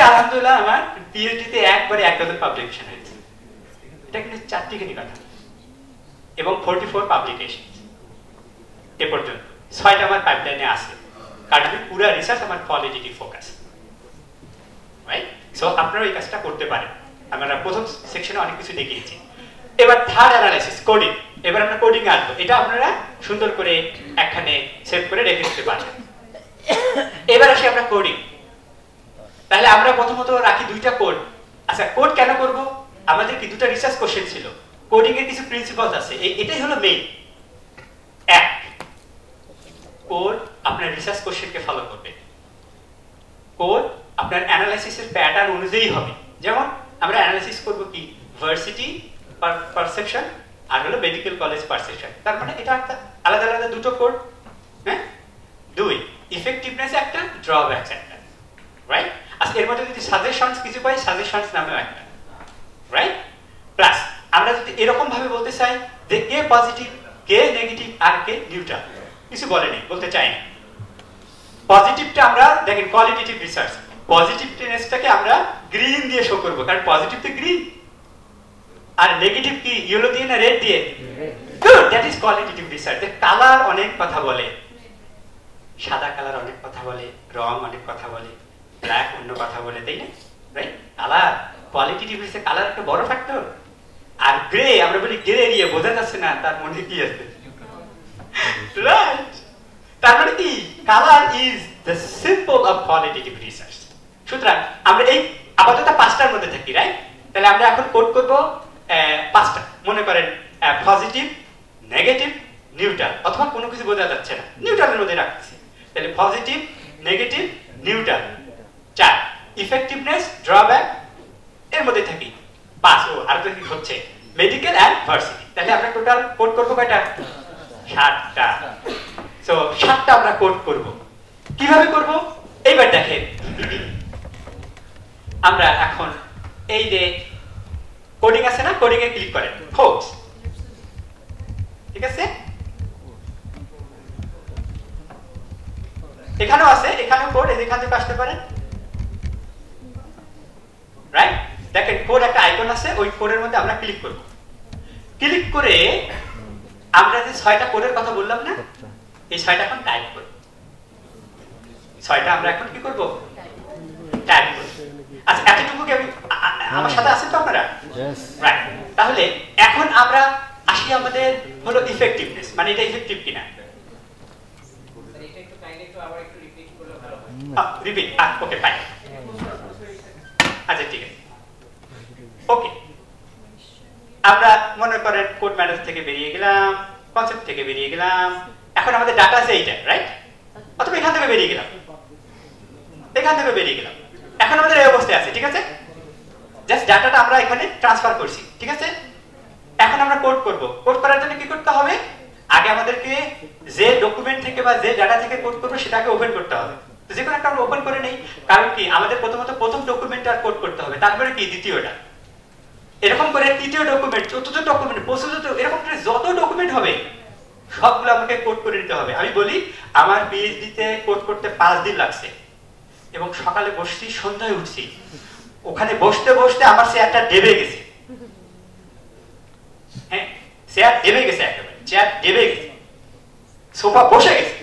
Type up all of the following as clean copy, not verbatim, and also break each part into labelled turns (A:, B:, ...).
A: আলহামদুলিল্লাহ আমার পিএইচডি তে একবারে 1000 পাবলিকেশন হয়েছে। এটা কিন্তু 4টি কথা এবং 44 পাবলিকেশন এ পর্যন্ত 6টা আমার পাইপলাইনে আছে, কারণ আমি পুরো রিসার্চ আমার কোয়ালিটেটিভ ফোকাস, রাইট? সো আপনারা এই কাজটা করতে পারেন। আমরা প্রথম সেকশনে অনেক কিছু দেখিয়েছি। এবার থার্ড অ্যানালাইসিস কোডিং। এবার আমরা কোডিং এ আসবো। এটা আপনারা সুন্দর করে একখানে সেভ করে রেখে দিতে পারবেন। এবার আসি আমরা কোডিং। তাহলে আমরা প্রথমত রাখি 2টা কোড। আচ্ছা, কোড কেন করব? আমাদের কি 2টা রিসার্চ কোশ্চেন ছিল। কোডিং এর কিছু প্রিন্সিপালস আছে, এটাই হলো মেইন। এক, কোড আপনার রিসার্চ কোশ্চেনকে ফলো করবে। কোড আপনার অ্যানালাইসিসের প্যাটার্ন অনুযায়ী হবে। যেমন আমরা অ্যানালাইসিস করব কি ভার্সিটি পারসেপশন আর হলো মেডিকেল কলেজ পারসেপশন, তার মানে এটা একটা আলাদা আলাদা 2টো কোড। হ্যাঁ, 2 ইফেক্টিভনেস একটা, ড্রব্যাকস একটা, রাইট? আচ্ছা, এর মধ্যে যদি সাজেশনস কিছু পাই, সাজেশনস নামেও একটা, রাইট? প্লাস আমরা যদি এরকম ভাবে বলতে চাই যে কে পজিটিভ, কে নেগেটিভ আর কে নিউট্রাল, কিছু বলেনি, বলতে চাই না। পজিটিভটা আমরা দেখেন কোয়ালিটেটিভ রিসার্চ, পজিটিভনেসটাকে আমরা গ্রিন দিয়ে শো করব, কারণ পজিটিভ তো গ্রিন, আর নেগেটিভ কি ইয়েলো দিয়ে না রেড দিয়ে? Good, that is qualitative research. Colour অনেক কথা বলে, সাদা কালার অনেক কথা বলে, রং অনেক কথা বলে, ব্ল্যাক অন্য কথা বলে, তাই না? রাইট? কালার কোয়ালিটেটিভ রিসার্চে কালার একটা বড় ফ্যাক্টর। আর গ্রে আমরা বলি গ্রে এরিয়া, বোঝা যাচ্ছে না তার মধ্যে কি আছে, রাইট? তার মানে কি colour is the symbol of qualitative research. সুতরাং আমরা এই আপাতত 5টার মধ্যে থাকি, রাইট? তাহলে আমরা এখন কোড করব 5টা। মনে করেন পজিটিভ, নেগেটিভ, নিউট্রাল, অথবা কোনো কিছু বোঝা যাচ্ছে না, নিউট্রালের মধ্যে রাখছি। তাহলে positive, negative, neutral 4, effectiveness, drawback এর মধ্যে থাকি 5। ও আর তো কি হচ্ছে মেডিকেল এন্ড ভার্সিটি। তাহলে আমরা টোটাল কোড করব কয়টা? 7টা। সো 7টা আমরা কোড করব। কিভাবে করব? এইবার দেখেন, আমরা এখন এই যে কোডিং আছে না, কোডিং এ ক্লিক করেন, কোডস, ঠিক আছে? এখানেও আছে, এখানেও কোড, এখান থেকে আসতে পারেন, রাইট? দেখেন কোড একটা আইকন আছে, ওই কোডের মধ্যে আমরা ক্লিক করব। ক্লিক করে আমরা যে 6টা কোডের কথা বললাম না, এই 6টা এখন টাইপ করব। 6টা আমরা এখন কি করব? টাইপ করব। আচ্ছা, এতটুকু কি আমার সাথে আছেন তো আপনারা? রাইট। তাহলে এখন আমরা আসি আমাদের হলো ইফেক্টিভনেস, মানে এটা ইফেক্টিভ কিনা। এটা একটু কাইন্ডলি একটু আবার একটু রিপিট করলে ভালো হয়। Repeat, okay fine. আচ্ছা, ঠিক আছে, ওকে। আমরা মনে করেন কোড ম্যানেজার থেকে বেরিয়ে গেলাম, কনসেপ্ট থেকে বেরিয়ে গেলাম, এখন আমাদের ডাটা আছে এইটা, রাইট? অথবা এখান থেকে বেরিয়ে গেলাম, এখান থেকে বেরিয়ে গেলাম, এখন আমাদের এই অবস্থায় আছে, ঠিক আছে? জাস্ট ডাটাটা আমরা এখানে ট্রান্সফার করছি, ঠিক আছে? এখন আমরা কোড করব। কোড করার জন্য কি করতে হবে? আগে আমাদেরকে যে ডকুমেন্ট থেকে বা যে ডাটা থেকে কোড করব সেটাকে ওপেন করতে হবে। তো যে কোনো একটা আমরা ওপেন করে নেই, কারণ কি আমাদের প্রথমত প্রথম ডকুমেন্টটা কোড করতে হবে, তারপরে কি দ্বিতীয়টা, এরকম করে তৃতীয় ডকুমেন্ট, চতুর্থ ডকুমেন্ট, পঞ্চম, এরকম করে যত ডকুমেন্ট হবে সবগুলো আমাকে কোড করে নিতে হবে। আমি বলি আমার পিএইচডি তে কোড করতে 5 দিন লাগছে, এবং সকালে বসছি, সন্ধ্যায় উঠছি, ওখানে বসতে বসতে আমার চেয়ারটা ডেবে গেছে। হ্যাঁ, চেয়ার ডেবে গেছে, একেবারে চেয়ার ডেবে গেছে, সোফা বসে গেছে।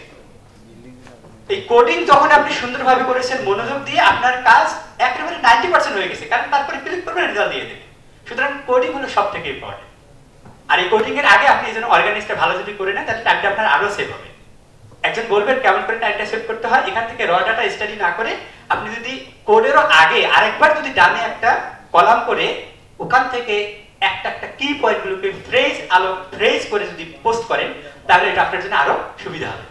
A: এই কোডিং যখন আপনি সুন্দরভাবে করেছেন, মনোযোগ দিয়ে, আপনার কাজ একেবারে 90% হয়ে গেছে, কারণ তারপরে ক্লিক করবেন, রেজাল্ট দিয়ে দেবে। সুতরাং কোডিং হলো সবথেকে ইম্পর্টেন্ট। আর এই কোডিং এর আগে আপনি এই জন্য অর্গানাইজটা ভালো যদি করে নেন, তাহলে টাইমটা আপনার আরো সেভ হবে। একজন বলবেন কেমন করে টাইমটা সেভ করতে হয়, এখান থেকে র ডাটা স্টাডি না করে আপনি যদি কোডেরও আগে আরেকবার যদি ডানে একটা কলাম করে ওখান থেকে একটা একটা কি পয়েন্টগুলোকে ফ্রেজ করে যদি পোস্ট করেন, তাহলে এটা আপনার জন্য আরো সুবিধা হবে।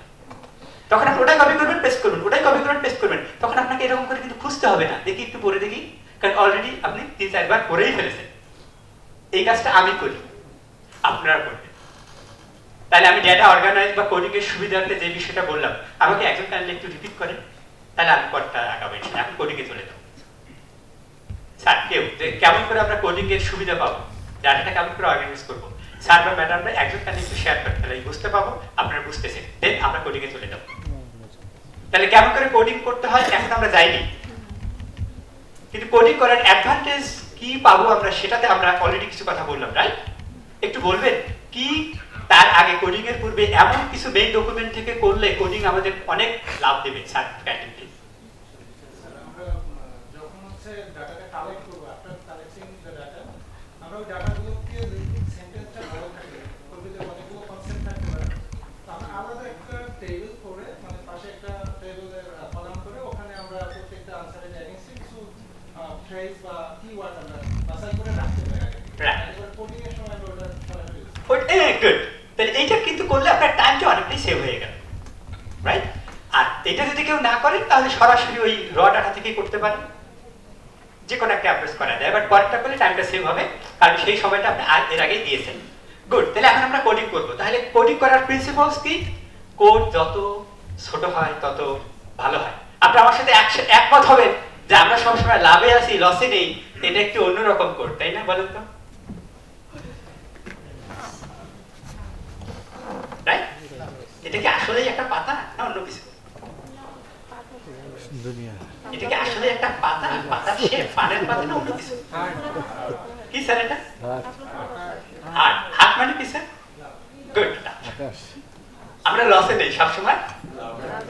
A: তখন আপনি ওটাই কপি করবেন, পেস্ট করবেন, ওটাই কপি করবেন, পেস্ট করবেন। তখন আপনাকে এরকম করে কিন্তু খুঁজতে হবে না, দেখি একটু পরে দেখি, কারণ অলরেডি আপনি 3-4 বার করেই ফেলেছেন। এই কাজটা আমি করি, আপনারা করবেন। তাহলে আমি ডেটা অর্গানাইজ বা কোডিং এর সুবিধার্থে যে বিষয়টা বললাম, আমাকে একজন কাইন্ডলি একটু রিপিট করেন, তাহলে আমি পড়টা আগাবো। এখন কোডিং এ চলে যাবো। স্যার কেউ কেমন করে আমরা কোডিং এর সুবিধা পাবো, ডাটাটা কেমন করে অর্গানাইজ করবো, স্যার বা ম্যাডামরা একজন কাইন্ডলি একটু শেয়ার করতে, তাহলে বুঝতে পাবো, আপনারা বুঝতেছেন, দেন আমরা কোডিং এ চলে যাবো। তাহলে কেমন করে কোডিং করতে হয় এখন আমরা যাইনি, কিন্তু কোডিং করার অ্যাডভান্টেজ কি পাবো আমরা, সেটাতে আমরা অলরেডি কিছু কথা বললাম, রাইট? একটু বলবেন কি তার আগে কোডিং এর পূর্বে এমন কিছু মেইন ডকুমেন্ট থেকে করলে কোডিং আমাদের অনেক লাভ দেবে স্যার? কাইন্ডলি
B: আমরা যখন হচ্ছে ডাটাটা কালেক্ট করব, আফটার কালেক্টিং দ্য ডাটা, আমরা ওই ডাটাগুলোকে সেন্টেন্সটা বড় থাকে, ওর ভিতরে অনেকগুলো কনসেপ্ট থাকতে পারে, তো আমরা আলাদা একটা টেবিল করে, মানে পাশে একটা টেবিলের কলাম করে, ওখানে আমরা প্রত্যেকটা আনসারের এগেইনস্ট কিছু ফ্রেজ বা কিওয়ার্ড আমরা বাছাই করে রাখতে পারি। এবার কোডিং এর সময় আমরা ওটা সরাসরি
A: গুড। তাহলে এইটা কিন্তু করলে আপনার টাইমটা অনেকটাই সেভ হয়ে গেল, রাইট? আর এটা যদি কেউ না করেন তাহলে সরাসরি ওই র ডাটা থেকে করতে পারেন, যে কোনো একটা অ্যাপ্রোচ করা যায়, বাট পরেরটা করলে টাইমটা সেভ হবে, কারণ সেই সময়টা আপনি এর আগেই দিয়েছেন। গুড। তাহলে এখন আমরা কোডিং করব। তাহলে কোডিং করার প্রিন্সিপালস কি? কোড যত ছোট হয় তত ভালো হয়। আপনি আমার সাথে একমত হবেন যে আমরা সবসময় লাভে আছি, লসে নেই, এটা একটু অন্যরকম কোড, তাই না? বলেন তো, রাইট? এটা কি আসলেই একটা পাতা না অন্য কিছু? এটা কি আসলে একটা পাতা, পাতার শেপ, পানের পাতা না অন্য কিছু? কি স্যার এটা? হাত মানে কি স্যার? গুড। আমরা লসে নেই, সবসময়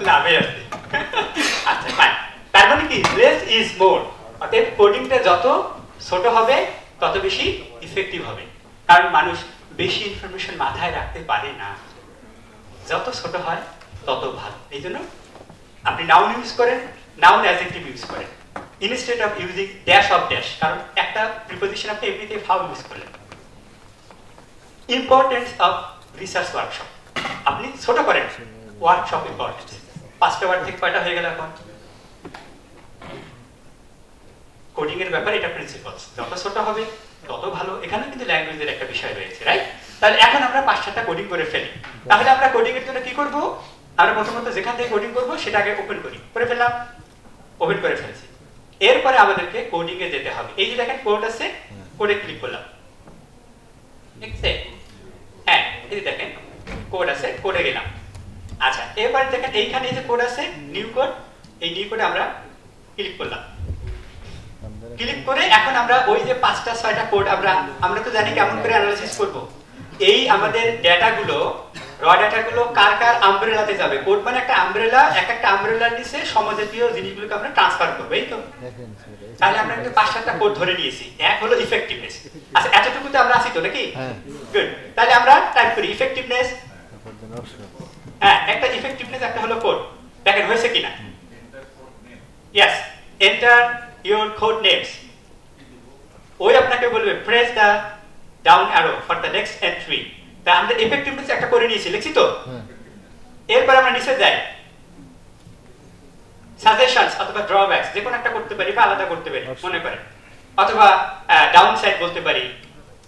A: লাভে আছি। আচ্ছা, ফাইন। তার মানে কি লেস ইজ মোর, অতএব কোডিংটা যত ছোট হবে তত বেশি ইফেক্টিভ হবে, কারণ মানুষ বেশি ইনফরমেশন মাথায় রাখতে পারে না। যত ছোট হয় তত ভালো। এই জন্য আপনি নাউন ইউজ করেন, নাউন অ্যাডজেক্টিভ ইউজ করেন instead of using dash of dash, কারণ একটা প্রিপোজিশন আপনি এমনিতে ফাউ ইউজ করলেন। ইম্পর্টেন্স অফ রিসার্চ ওয়ার্কশপ, আপনি ছোট করেন ওয়ার্কশপ ইম্পর্টেন্স। 5টা ওয়ার্ড থেকে কয়টা হয়ে গেল এখন? কোডিং এর ব্যাপারে এটা প্রিন্সিপালস, যত ছোট হবে তত ভালো। এখানে কিন্তু ল্যাঙ্গুয়েজের একটা বিষয় রয়েছে, রাইট? তাহলে এখন আমরা 5-7টা কোডিং করে ফেলি। তাহলে আমরা কোডিং এর জন্য কি করব? আমরা প্রথমত যেখান থেকে কোডিং করব সেটাকে ওপেন করে ফেললাম, ওপেন করে ফেলছি। এরপরে আমাদেরকে কোডিং এ যেতে হবে। এই যে দেখেন কোড আছে, কোডে ক্লিক করলাম, ঠিক আছে? হ্যাঁ, এই যে দেখেন কোড আছে, কোডে গেলাম। আচ্ছা, এরপরে দেখেন এইখানে এই যে কোড আছে, নিউ কোড, এই নিউ কোডে আমরা ক্লিক করলাম। ক্লিক করে এখন আমরা ওই যে 5টা-6টা কোড আমরা তো জানি কেমন করে অ্যানালাইসিস করব। এই আমাদের ডেটাগুলো, র ডেটাগুলো কার কার আমব্রেলাতে যাবে। কোড মানে একটা আমব্রেলা, একটা আমব্রেলার নিচে সমজাতীয় জিনিসগুলোকে আমরা ট্রান্সফার করব, এই তো। তাহলে আমরা কিন্তু 5-7টা কোড ধরে নিয়েছি। এক হলো ইফেক্টিভনেস। আচ্ছা, এতটুকুতে আমরা আছি তো নাকি? গুড। তাহলে আমরা টাইপ করি ইফেক্টিভনেস। হ্যাঁ, একটা ইফেক্টিভনেস, একটা হলো কোড। দেখেন হয়েছে কিনা? Yes, enter your code names. ওই আপনাকে বলবে press the down arrow for the next entry. তা আমরা effectiveness একটা করে নিয়েছি, লিখছি তো? এরপর আমরা নিচে যাই, সাজেশনস অথবা ড্রব্যাকস যে কোনো একটা করতে পারি বা আলাদা করতে পারি মনে করেন, অথবা ডাউন সাইড বলতে পারি,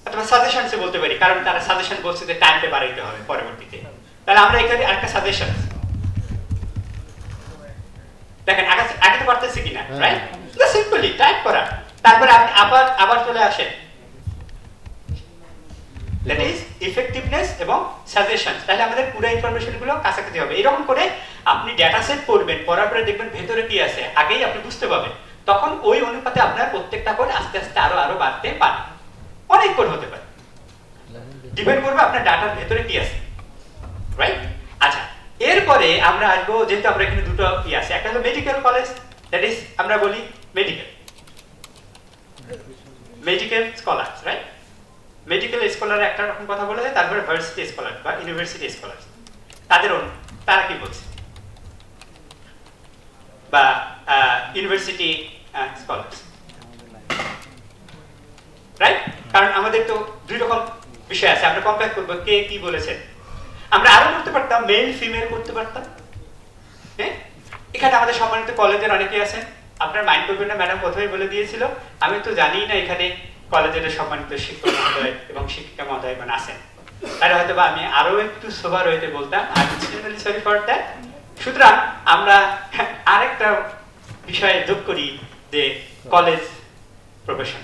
A: অথবা সাজেশনসে বলতে পারি, কারণ তারা সাজেশন বলছে যে টাইমটা বাড়াইতে হবে পরবর্তীতে। তাহলে আমরা এখানে আরেকটা সাজেশন দেখেন আগে তো পারতেছি কিনা, রাইট? সিম্পলি টাইপ করা, তারপরে আপনি আবার চলে আসেন, দ্যাট ইজ ইফেক্টিভনেস এবং সাজেশন। তাহলে আমাদের পুরো ইনফরমেশন গুলো কাছাকাছি হবে। এরকম করে আপনি ডেটা সেট পড়বেন, পড়ার পরে দেখবেন ভেতরে কি আছে আগেই আপনি বুঝতে পারবেন। তখন ওই অনুপাতে আপনার প্রত্যেকটা কোড আস্তে আস্তে আরো বাড়তে পারে, অনেক কোড হতে পারে, ডিপেন্ড করবে আপনার ডাটার ভেতরে কি আছে, রাইট? আচ্ছা, এরপরে আমরা আসবো, যেহেতু আমরা এখানে দুটো কি আছে, একটা হলো মেডিকেল কলেজ, দ্যাট ইজ আমরা বলি medical scholars, right? Medical scholar একটা রকম কথা বলা যায়, তারপরে ভার্সিটি স্কলার বা ইউনিভার্সিটি স্কলার, তারা কি বলছে, বা ইউনিভার্সিটি স্কলার্স, রাইট? কারণ আমাদের তো দুই রকম বিষয় আছে, আমরা কম্পেয়ার করবো কে কি বলেছেন। আমরা আরো করতে পারতাম, মেল ফিমেল করতে পারতাম। হ্যাঁ, এখানে আমাদের সম্মানিত কলেজের অনেকে আছেন, আপনার মাইন্ড করবেন না, ম্যাডাম প্রথমেই বলে দিয়েছিল, আমি তো জানি না এখানে কলেজের সম্মানিত শিক্ষক মহোদয় এবং শিক্ষিকা মহোদয় আছেন, তাহলে হয়তো বা আমি আরো একটু সোবার হইতে বলতাম, সরি ফর দ্যাট। সুতরাং আমরা আরেকটা বিষয়ে যোগ করি যে কলেজ প্রফেশন,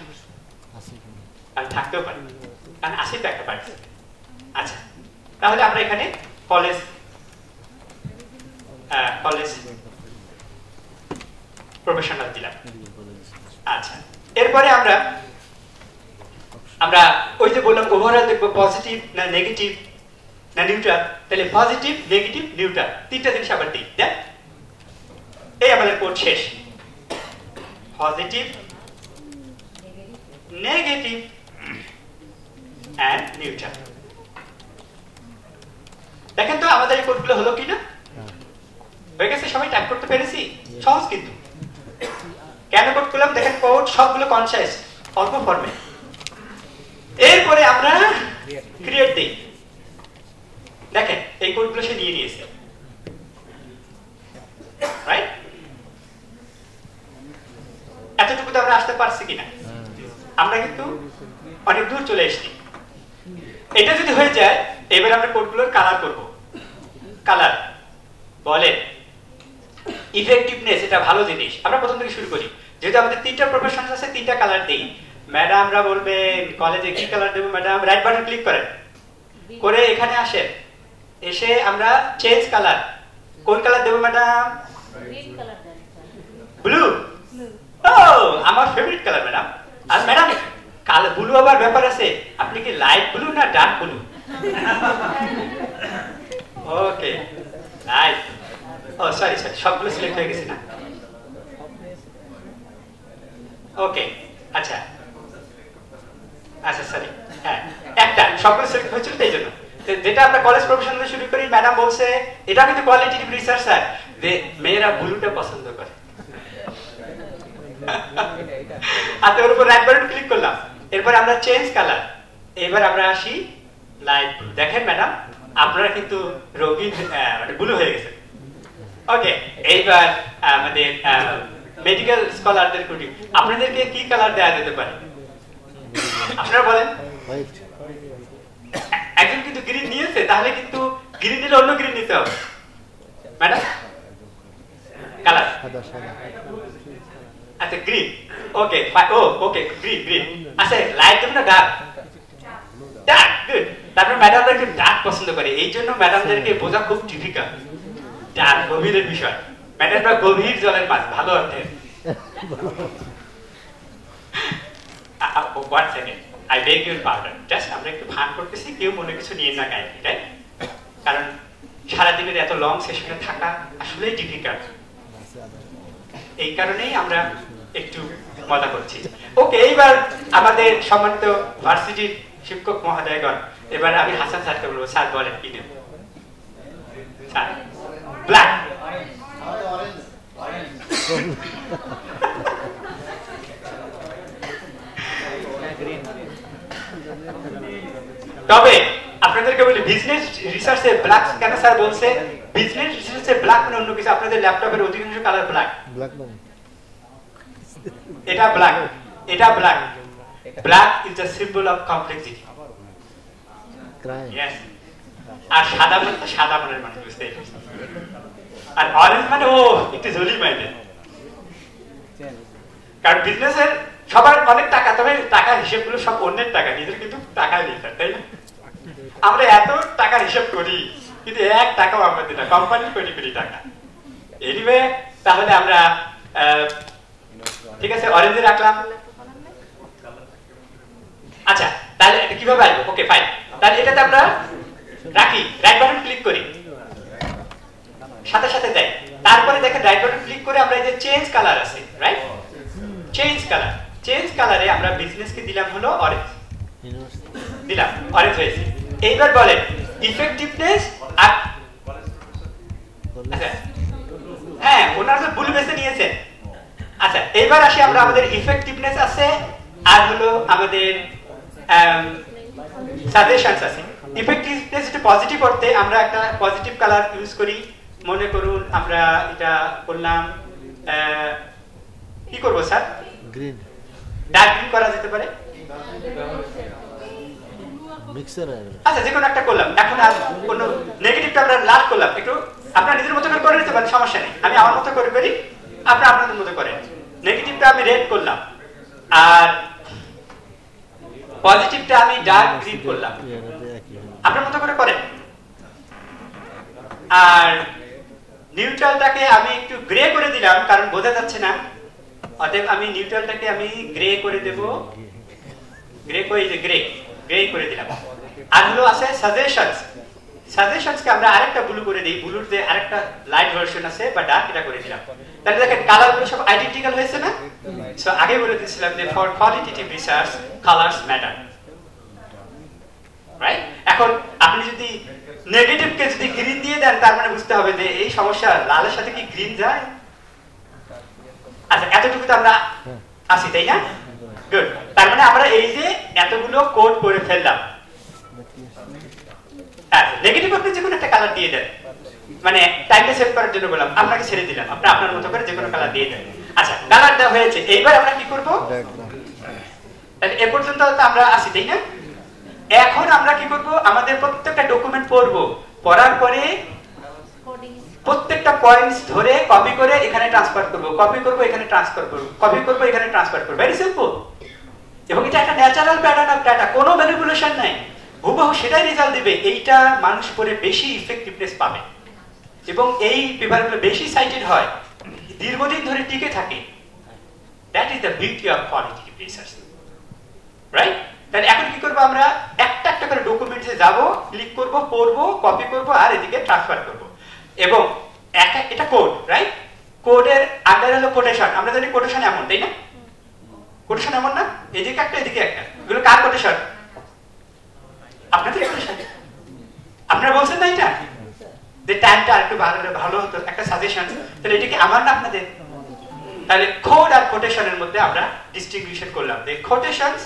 A: আর থাকতেও পারে, কারণ আসি তো একটা পার্টি। আচ্ছা, তাহলে আমরা এখানে কলেজ প্রফেশনাল দিলাম। আচ্ছা, এরপরে আমরা ওই যে বললাম ওভারঅল দেখবো পজিটিভ না নেগেটিভ না নিউট্রাল, তাহলে পজিটিভ নেগেটিভ নিউট্রাল তিনটা জিনিস আবার দিই। দেখ, এই আমাদের কোড শেষ। Positive negative and neutral. দেখেন তো আমাদের এই কোডগুলো হলো কিনা, হয়ে গেছে? সবাই টাইপ করতে পেরেছি? সহজ কিন্তু। কেন কোড করলাম দেখেন, কোড সবগুলো কনসাস অল্প ফর্মে। এরপরে আমরা ক্রিয়েট দিই। দেখেন এই কোডগুলো সে নিয়ে নিয়েছে, রাইট? এতটুকু তো আমরা আসতে পারছি কিনা? আমরা কিন্তু অনেক দূর চলে এসেছি। এটা যদি হয়ে যায়, এবার আমরা কোডগুলোর কালার করব। কালার বলে ইফেক্টিভনেস, এটা ভালো জিনিস। আমরা প্রথম থেকে শুরু করি, যেহেতু আমাদের তিনটা প্রফেশন আছে, তিনটা কালার দেই। ম্যাডামরা বলবেন কলেজে কি কালার দেবো ম্যাডাম? রাইট বাটন ক্লিক করেন, করে এখানে আসেন, এসে আমরা চেঞ্জ কালার। কোন কালার দেবো ম্যাডাম? ব্লু। ও আমার ফেভারিট কালার ম্যাডাম। আর ম্যাডাম কালার ব্লু আবার ব্যাপার আছে, আপনি কি লাইট ব্লু না ডার্ক ব্লু? ওকে, লাইট। ও সরি সরি, সবগুলো সিলেক্ট হয়ে গেছে না? ওকে, আচ্ছা আচ্ছা সরি, হ্যাঁ একটা সবগুলো সিলেক্ট হয়েছিল তাই জন্য। যেটা আমরা কলেজ প্রফেশনাল শুরু করি, ম্যাডাম বলছে এটা কিন্তু কোয়ালিটেটিভ রিসার্চ স্যার, যে মেয়েরা ব্লুটা পছন্দ করে। আর ওর উপর রাইট বাটন ক্লিক করলাম, এরপর আমরা চেঞ্জ কালার। এবার আমরা আসি লাইট ব্লু। দেখেন ম্যাডাম আপনারা কিন্তু রঙিন মানে ব্লু হয়ে গেছে। ওকে, এইবার আমাদের মেডিকেল স্কলারদের কোটি, আপনাদেরকে কি কালার দেওয়া যেতে পারে আপনারা বলেন? একজন কিন্তু গ্রিন নিয়েছে, তাহলে কিন্তু গ্রিন নিলে অন্য গ্রিন নিতে হবে ম্যাডাম। কালার আচ্ছা গ্রিন, ওকে ওকে গ্রিন গ্রিন। আচ্ছা লাইট দেবেন না ডার্ক? Dark, good. তারপর ম্যাডামরা একটু ডার্ক পছন্দ করে, এই জন্য ম্যাডামদেরকে বোঝা খুব ডিফিকাল্ট। ডার্ক গভীরের বিষয়, ম্যাডামরা গভীর জলের মাছ, ভালো অর্থে। One second, I beg your pardon. Just আমরা একটু ফান করতেছি, কেউ মনে কিছু নিয়ে না গায়ে, তাই? কারণ সারাদিনের এত লং সেশনে থাকা আসলেই ডিফিকাল্ট, এই কারণেই আমরা একটু মজা করছি। ওকে, এইবার আমাদের সম্মানিত ভার্সিটির শিক্ষক মহোদয়গণ, এবার আমি হাসান স্যারকে বলবো, স্যার বলেন কি নেব? Sir black. তবে আপনাদেরকে বলি বিজনেস রিসার্চে ব্ল্যাক কেন স্যার বলছে? বিজনেস রিসার্চে ব্ল্যাক মানে অন্য কিছু। আপনাদের ল্যাপটপের অধিকাংশ কালার ব্ল্যাক। এটা ব্ল্যাক, এটা black. Black is the symbol of complexity. Yes. আর সাদা মানে সাদা মনের মানুষ, বুঝতে পারছেন? আর অরেঞ্জ মানে ও একটু জলি মাইন্ডেড। কারণ বিজনেসের সবার অনেক টাকা, তবে টাকার হিসেবগুলো সব অন্যের টাকা, নিজের কিন্তু টাকা নেই, তাই না? আমরা এত টাকার হিসাব করি কিন্তু এক টাকাও আমরা দিই না, কোম্পানির কোটি কোটি টাকা। এনিওয়ে, তাহলে আমরা ঠিক আছে অরেঞ্জে রাখলাম। আচ্ছা তাহলে এটা কিভাবে আসবো? ওকে ফাইন, তাহলে এটাতে আমরা রাখি, রাইট বাটন ক্লিক করি, সাথে সাথে দেয়। তারপরে দেখেন রাইট বাটন ক্লিক করে আমরা এই যে চেঞ্জ কালার আছে, রাইট? চেঞ্জ কালার, চেঞ্জ কালারে আমরা বিজনেসকে দিলাম হলো অরেঞ্জ, দিলাম অরেঞ্জ হয়েছে। এইবার বলেন ইফেক্টিভনেস আর হ্যাঁ ওনারা তো ব্লু বেসে নিয়েছেন। আচ্ছা এবার আসি আমরা, আমাদের ইফেক্টিভনেস আছে আর হলো আমাদের সাজেশনস আছে। ইফেক্টিভনেস এটা পজিটিভ করতে আমরা একটা পজিটিভ কালার ইউজ করি। মনে করুন আমরা এটা করলাম, কি করব স্যার? গ্রিন, ডার্ক গ্রিন করা যেতে পারে। আচ্ছা যে কোনো একটা করলাম। এখন আর কোন নেগেটিভটা আমরা লাল করলাম, একটু আপনারা নিজের মতো করে নিতে পারেন, সমস্যা নেই। আমি আমার মতো করে করি, আপনারা আপনাদের মতো করেন। নেগেটিভটা আমি রেড করলাম আর পজিটিভটা আমি ডার্ক গ্রিন করলাম, আপনার মতো করে করেন। আর নিউট্রালটাকে আমি একটু গ্রে করে দিলাম কারণ বোঝা যাচ্ছে না, অতএব আমি নিউট্রালটাকে আমি গ্রে করে দেব, গ্রে করে দিলাম। আর হলো আছে সাজেশনসকে আমরা আরেকটা ব্লু করে দিই, ব্লুর যে আরেকটা লাইট ভার্সন আছে বা ডার্ক, এটা করে দিলাম। তাহলে দেখেন কালারগুলো সব আইডেন্টিক্যাল হয়েছে না? সো আগে বলে দিয়েছিলাম যে for qualitative research colours matter, right? এখন আপনি যদি নেগেটিভকে যদি গ্রিন দিয়ে দেন তার মানে বুঝতে হবে যে এই সমস্যা, লালের সাথে কি গ্রিন যায়? আচ্ছা, এতটুকু তো আমরা আসি, তাই না? গুড। তার মানে আমরা এই যে এতগুলো কোড করে ফেললাম। হ্যাঁ, নেগেটিভ আপনি যে কোনো একটা কালার দিয়ে দেন, মানে টাইমটা সেভ করার জন্য বললাম, আপনাকে ছেড়ে দিলাম, আপনি আপনার মতো করে যে কোনো কালার দিয়ে দেন। আচ্ছা, কালার দেওয়া হয়েছে, এইবার আমরা কি করব? তাহলে এ পর্যন্ত তো আমরা আসি, তাই না? এখন আমরা কি করব? আমাদের প্রত্যেকটা ডকুমেন্ট পড়বো, পড়ার পরে প্রত্যেকটা পয়েন্টস ধরে কপি করে এখানে ট্রান্সফার করব, কপি করব এখানে ট্রান্সফার করব, কপি করব এখানে ট্রান্সফার করব। Very simple. এবং এটা একটা ন্যাচারাল প্যাটার্ন অফ ডাটা, কোনো ম্যানিপুলেশন নাই, হুবহু সেটাই রেজাল্ট দিবে। এইটা মানুষ পড়ে বেশি ইফেক্টিভনেস পাবে এবং এই পেপারগুলো বেশি সাইটেড হয়, দীর্ঘদিন ধরে টিকে থাকে। That is the beauty of qualitative research, right? তাহলে এখন কি করব? আমরা একটা একটা করে ডকুমেন্টসে যাব, ক্লিক করব, পড়ব, কপি করব আর এদিকে ট্রান্সফার করব। এবং এটা কোড, রাইট? কোডের আন্ডার হলো কোটেশন। আমরা জানি কোটেশন এমন, তাই না? কোটেশন এমন না, এদিকে একটা এদিকে একটা, এগুলো কার কোটেশন? আপনাদের কোটেশন। আপনারা বলছেন না এটা যে টাইমটা আরেকটু ভালো হতো, একটা সাজেশন, তাহলে এটা কি আমার না আপনাদের? তাহলে কোড আর কোটেশনের মধ্যে আমরা ডিস্টিংগুইশন করলাম যে quotations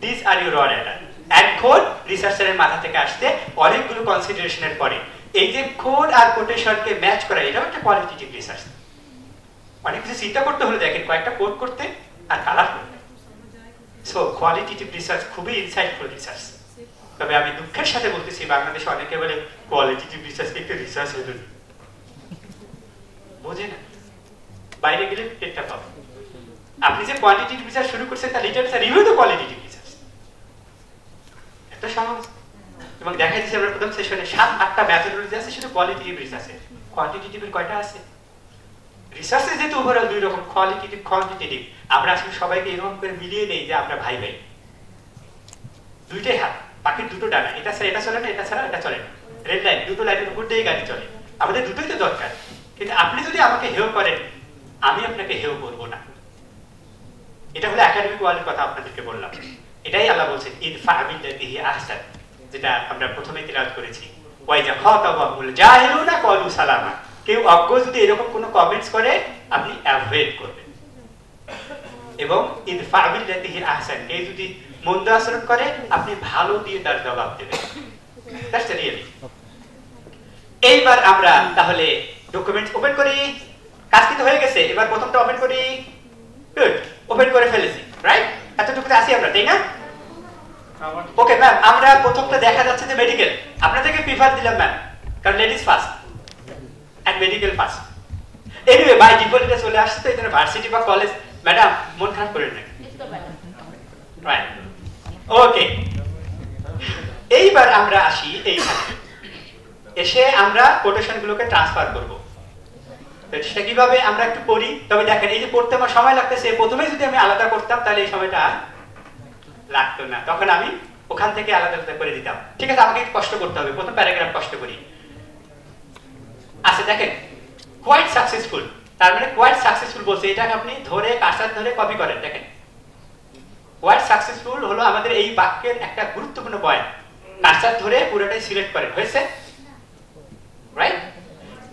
A: this are your raw data, and code রিসার্চারের মাথা থেকে আসছে অনেকগুলো কনসিডারেশনের পরে। এই যে কোড আর কোটেশনকে ম্যাচ করা, এটাও একটা কোয়ালিটেটিভ রিসার্চ। অনেক কিছু চিন্তা করতে হলে দেখেন, কয়েকটা কোড করতে আর কালার করতে। সো কোয়ালিটেটিভ রিসার্চ খুবই ইনসাইটফুল রিসার্চ। তবে আমি দুঃখের সাথে বলতেছি, বাংলাদেশে অনেকে বলে কোয়ালিটেটিভ রিসার্চ একটা রিসার্চ হলো, বোঝে না, বাইরে গেলে পেটটা পাবে। আপনি যে কোয়ান্টিটেটিভ রিসার্চ শুরু করছেন তার লিটারেচার রিভিউ তো কোয়ালিটেটিভ রিসার্চ, এত সহজ। এবং দেখা যাচ্ছে আমরা প্রথম সেশনে 7-8টা মেথডোলজি আছে শুধু কোয়ালিটেটিভ রিসার্চে, কোয়ান্টিটেটিভের কয়টা আছে? রিসার্চে যেহেতু ওভারঅল দুই রকম, কোয়ালিটেটিভ কোয়ান্টিটেটিভ, আমরা আসলে সবাইকে এরকম করে মিলিয়ে নেই যে আমরা ভাই ভাই, দুইটাই হাত, বাকি দুটো ডানা, এটা ছাড়া এটা চলে না, এটা ছাড়া এটা চলে না, রেড লাইন, দুটো লাইনের উপর দিয়ে গাড়ি চলে। আমাদের দুটোই তো দরকার, কিন্তু আপনি যদি আমাকে হেয় করেন, আমি আপনাকে হেয় করবো না। এটা হলো একাডেমিক ওয়ার্ল্ডের কথা আপনাদেরকে বললাম। এটাই আল্লাহ বলছেন ইদফা বিল্লাতিহি আহসান, যেটা আমরা প্রথমে তিলাওয়াত করেছি, ওয়াইজা খাতাবাহুল জাহিলুনা ক্বালু সালামা। কেউ অজ্ঞ যদি এরকম কোনো কমেন্টস করে, আপনি অ্যাভয়েড করবেন। এবং ইদফা বিল্লাতিহি আহসান, কেউ যদি মন্দ আচরণ করে, আপনি ভালো দিয়ে তার জবাব দেবেন। That's the really. এইবার আমরা তাহলে ডকুমেন্টস ওপেন করি। কাজ কিন্তু হয়ে গেছে, এবার প্রথমটা ওপেন করি। গুড, ওপেন করে ফেলেছি, রাইট? এতটুকুতে আসি আমরা, তাই না? ওকে ম্যাম, আমরা প্রথমটা দেখা যাচ্ছে যে মেডিকেল, আপনাদেরকে প্রিফার দিলাম ম্যাম, কারণ ladies first and medical first. Anyway by default এটা চলে আসছে, তো এখানে ভার্সিটি বা কলেজ, ম্যাডাম মন খারাপ করেন না, রাইট? ওকে, এইবার আমরা আসি এইখানে, এসে আমরা কোটেশনগুলোকে ট্রান্সফার করব। সেটা কিভাবে আমরা একটু পড়ি। তবে দেখেন, এই যে পড়তে আমার সময় লাগতেছে, প্রথমে যদি আমি আলাদা করতাম তাহলে এই সময়টা লাগতো না, তখন আমি ওখান থেকে আলাদা আলাদা করে দিতাম। ঠিক আছে, আমাকে একটু কষ্ট করতে হবে, প্রথম প্যারাগ্রাফ কষ্ট করি। আচ্ছা দেখেন, কোয়াইট সাকসেসফুল, তার মানে কোয়াইট সাকসেসফুল বলছে, এটাকে আপনি ধরে কার্সার ধরে কপি করেন। দেখেন, কোয়াইট সাকসেসফুল হলো আমাদের এই বাক্যের একটা গুরুত্বপূর্ণ পয়েন্ট। কার্সার ধরে পুরোটাই সিলেক্ট করেন, হয়েছে, রাইট?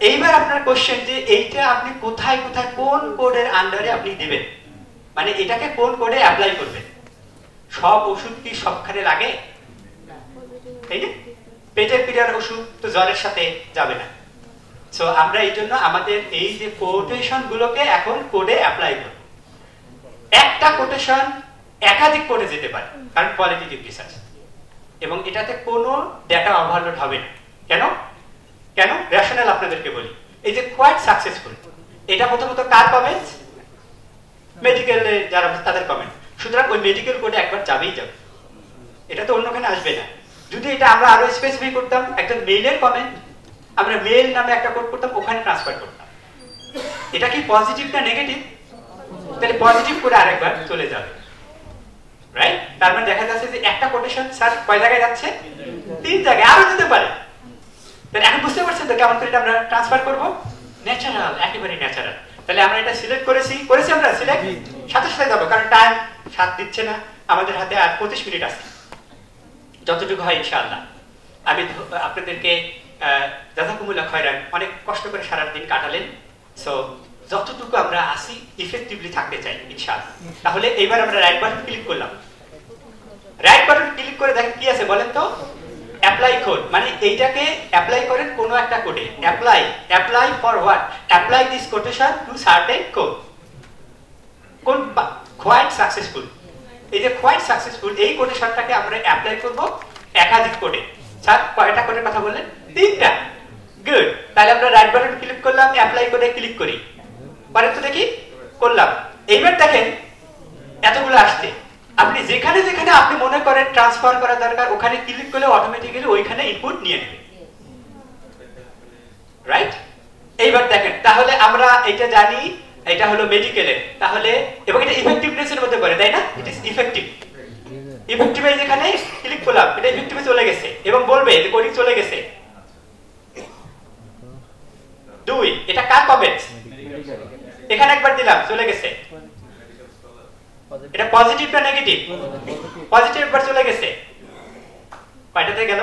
A: এইবার আপনার কোশ্চেন যে এইটা আপনি কোথায় কোথায় কোন কোডের আন্ডারে আপনি দিবেন, মানে এটাকে কোন কোডে অ্যাপ্লাই করবেন। সব ওষুধ কি সবখানে লাগে, তাই না? পেটের পীড়ার ওষুধ তো জ্বরের সাথে যাবে না। সো আমরা এই জন্য আমাদের এই যে কোটেশন গুলোকে এখন কোডে অ্যাপ্লাই করব। একটা কোটেশন একাধিক কোডে যেতে পারে, কারণ কোয়ালিটেটিভ রিসার্চ, এবং এটাতে কোনো ডেটা ওভারলোড হবে না। কেন কেন রেশনাল আপনাদেরকে বলি। এই যে কোয়াইট সাকসেসফুল, এটা প্রথমত কার কমেন্টস? মেডিকেলে যারা তাদের কমেন্ট। সুতরাং ওই মেডিকেল কোডে একবার যাবেই যাবে, এটা তো অন্যখানে আসবে না। যদি এটা আমরা আরো স্পেসিফিক করতাম, একটা মেইলের কমেন্ট, আমরা মেল নামে একটা কোড করতাম, ওখানে ট্রান্সফার করতাম। এটা কি পজিটিভ না নেগেটিভ? তাহলে পজিটিভ করে আরেকবার চলে যাবে, রাইট? তার মানে দেখা যাচ্ছে যে একটা কোটেশন স্যার কয় জায়গায় যাচ্ছে? 3 জায়গায়, আরো যেতে পারে। তাহলে এখন বুঝতে পারছেন তো কেমন করে আমরা ট্রান্সফার করব? ন্যাচারাল, একেবারে ন্যাচারাল। তাহলে আমরা এটা সিলেক্ট করেছি আমরা সিলেক্ট সাথে সাথে যাবো, কারণ টাইম সাথ দিচ্ছে না, আমাদের হাতে আর 25 মিনিট আছে, যতটুকু হয় ইনশাআল্লাহ। আমি আপনাদেরকে জাযাকুমুল্লাহ খায়রান, অনেক কষ্ট করে সারা দিন কাটালেন। সো যতটুকু আমরা আসি ইফেক্টিভলি থাকতে চাই ইনশাআল্লাহ। তাহলে এইবার আমরা রাইট বাটন ক্লিক করলাম। রাইট বাটন ক্লিক করে দেখেন কি আছে বলেন তো? অ্যাপ্লাই কোড, মানে এইটাকে অ্যাপ্লাই করেন কোন একটা কোডে। Apply for what? Apply this quotation to certain code. কোন? Quite successful. এই যে কোয়াইট সাকসেসফুল, এই কোটেশনটাকে আমরা অ্যাপ্লাই করব একাধিক কোডে। স্যার কয়টা কোডের কথা বললেন? 3টা। গুড। তাহলে আমরা রাইট বাটন ক্লিক করলাম, অ্যাপ্লাই কোডে ক্লিক করি। পরে তো দেখি করলাম। এইবার দেখেন এতগুলো আসছে। আপনি যেখানে যেখানে আপনি মনে করেন ট্রান্সফার করা দরকার, ওখানে ক্লিক করলে অটোমেটিক্যালি ওইখানে ইনপুট নিয়ে নেবে, রাইট? এইবার দেখেন, তাহলে আমরা এটা জানি, এটা হলো মেডিকেলের, তাহলে এবং এটা ইফেক্টিভনেস এর মধ্যে পড়ে, তাই না? It is effective. ইফেক্টিভে যেখানে ক্লিক করলাম, এটা ইফেক্টিভে চলে গেছে এবং বলবে যে কোডিং চলে গেছে। 2, এটা কার কমেন্টস? এখানে একবার দিলাম, চলে গেছে। এটা পজিটিভ না নেগেটিভ? পজিটিভ, একবার চলে গেছে। কয়টাতে গেল?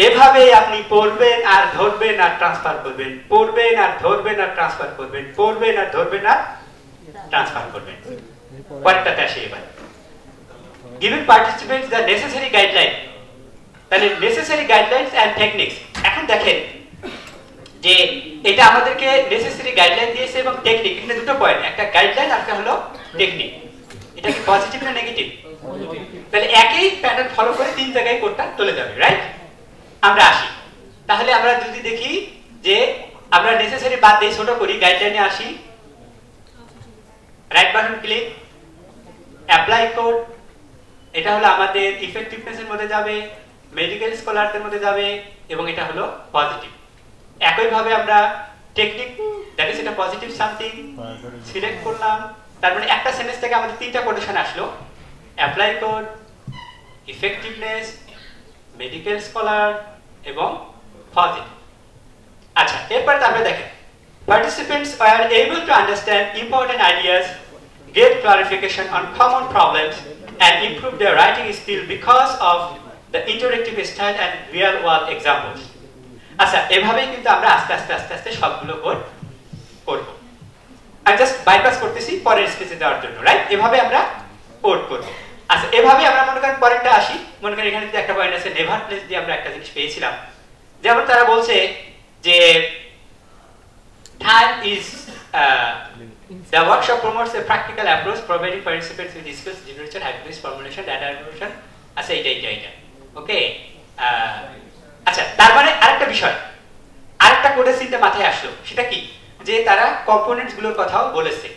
A: এভাবে আপনি পড়বেন আর ধরবেন আর ট্রান্সফার করবেন, পড়বেন আর ধরবেন আর ট্রান্সফার করবেন, পড়বেন আর ধরবেন আর ট্রান্সফার করবেন। পরেরটাতে আসি এবার। Giving participants the necessary guideline, তাহলে necessary guidelines and techniques। এখন দেখেন যে এটা আমাদেরকে নেসেসারি গাইডলাইন দিয়েছে এবং টেকনিক, এখানে দুটো পয়েন্ট, একটা গাইডলাইন আর একটা হলো টেকনিক। এটা কি পজিটিভ না নেগেটিভ? তাহলে একই প্যাটার্ন ফলো করে 3 জায়গায় কোডটা চলে যাবে, রাইট? আমরা আসি, তাহলে আমরা যদি দেখি যে আমরা নেসেসারি বাদ দিয়ে ছোট করি, গাইডলাইনে আসি, right button click, apply code. এটা হলো আমাদের ইফেক্টিভনেস এর মধ্যে যাবে, মেডিকেল স্কলারদের মধ্যে যাবে এবং এটা হলো পজিটিভ। একই ভাবে আমরা টেকনিক, দ্যাট ইজ এটা পজিটিভ সামথিং সিলেক্ট করলাম। তার মানে একটা সেন্টেন্স থেকে আমাদের 3টা কোটেশন আসলো, apply code, effectiveness, medical scholar এবং পজিটিভ। আচ্ছা, এরপর আমরা দেখেন participants were able to understand important ideas, get clarification on common problems and improve their writing skill because of the interactive style and real world examples। আচ্ছা, এভাবেই কিন্তু আমরা আস্তে আস্তে আস্তে আস্তে সবগুলো কোড করব। আমি জাস্ট বাইপাস করতেছি পরের স্টেজে যাওয়ার জন্য, রাইট? এভাবে আমরা কোড করব। আচ্ছা, এভাবে আমরা মনে করেন পরেরটা আসি। মনে করেন এখানে যে একটা পয়েন্ট আছে নেভার প্লেস দিয়ে আমরা একটা জিনিস পেয়েছিলাম, যেমন তারা বলছে যে time is the workshop promotes a practical approach providing participants with discuss literature, hypothesis formulation, data evaluation। আচ্ছা, এইটা ওকে। আচ্ছা, তার মানে আরেকটা বিষয়, আরেকটা কোডের চিন্তা মাথায় আসলো, সেটা কি? যে তারা কম্পোনেন্টস গুলোর কথাও বলেছে।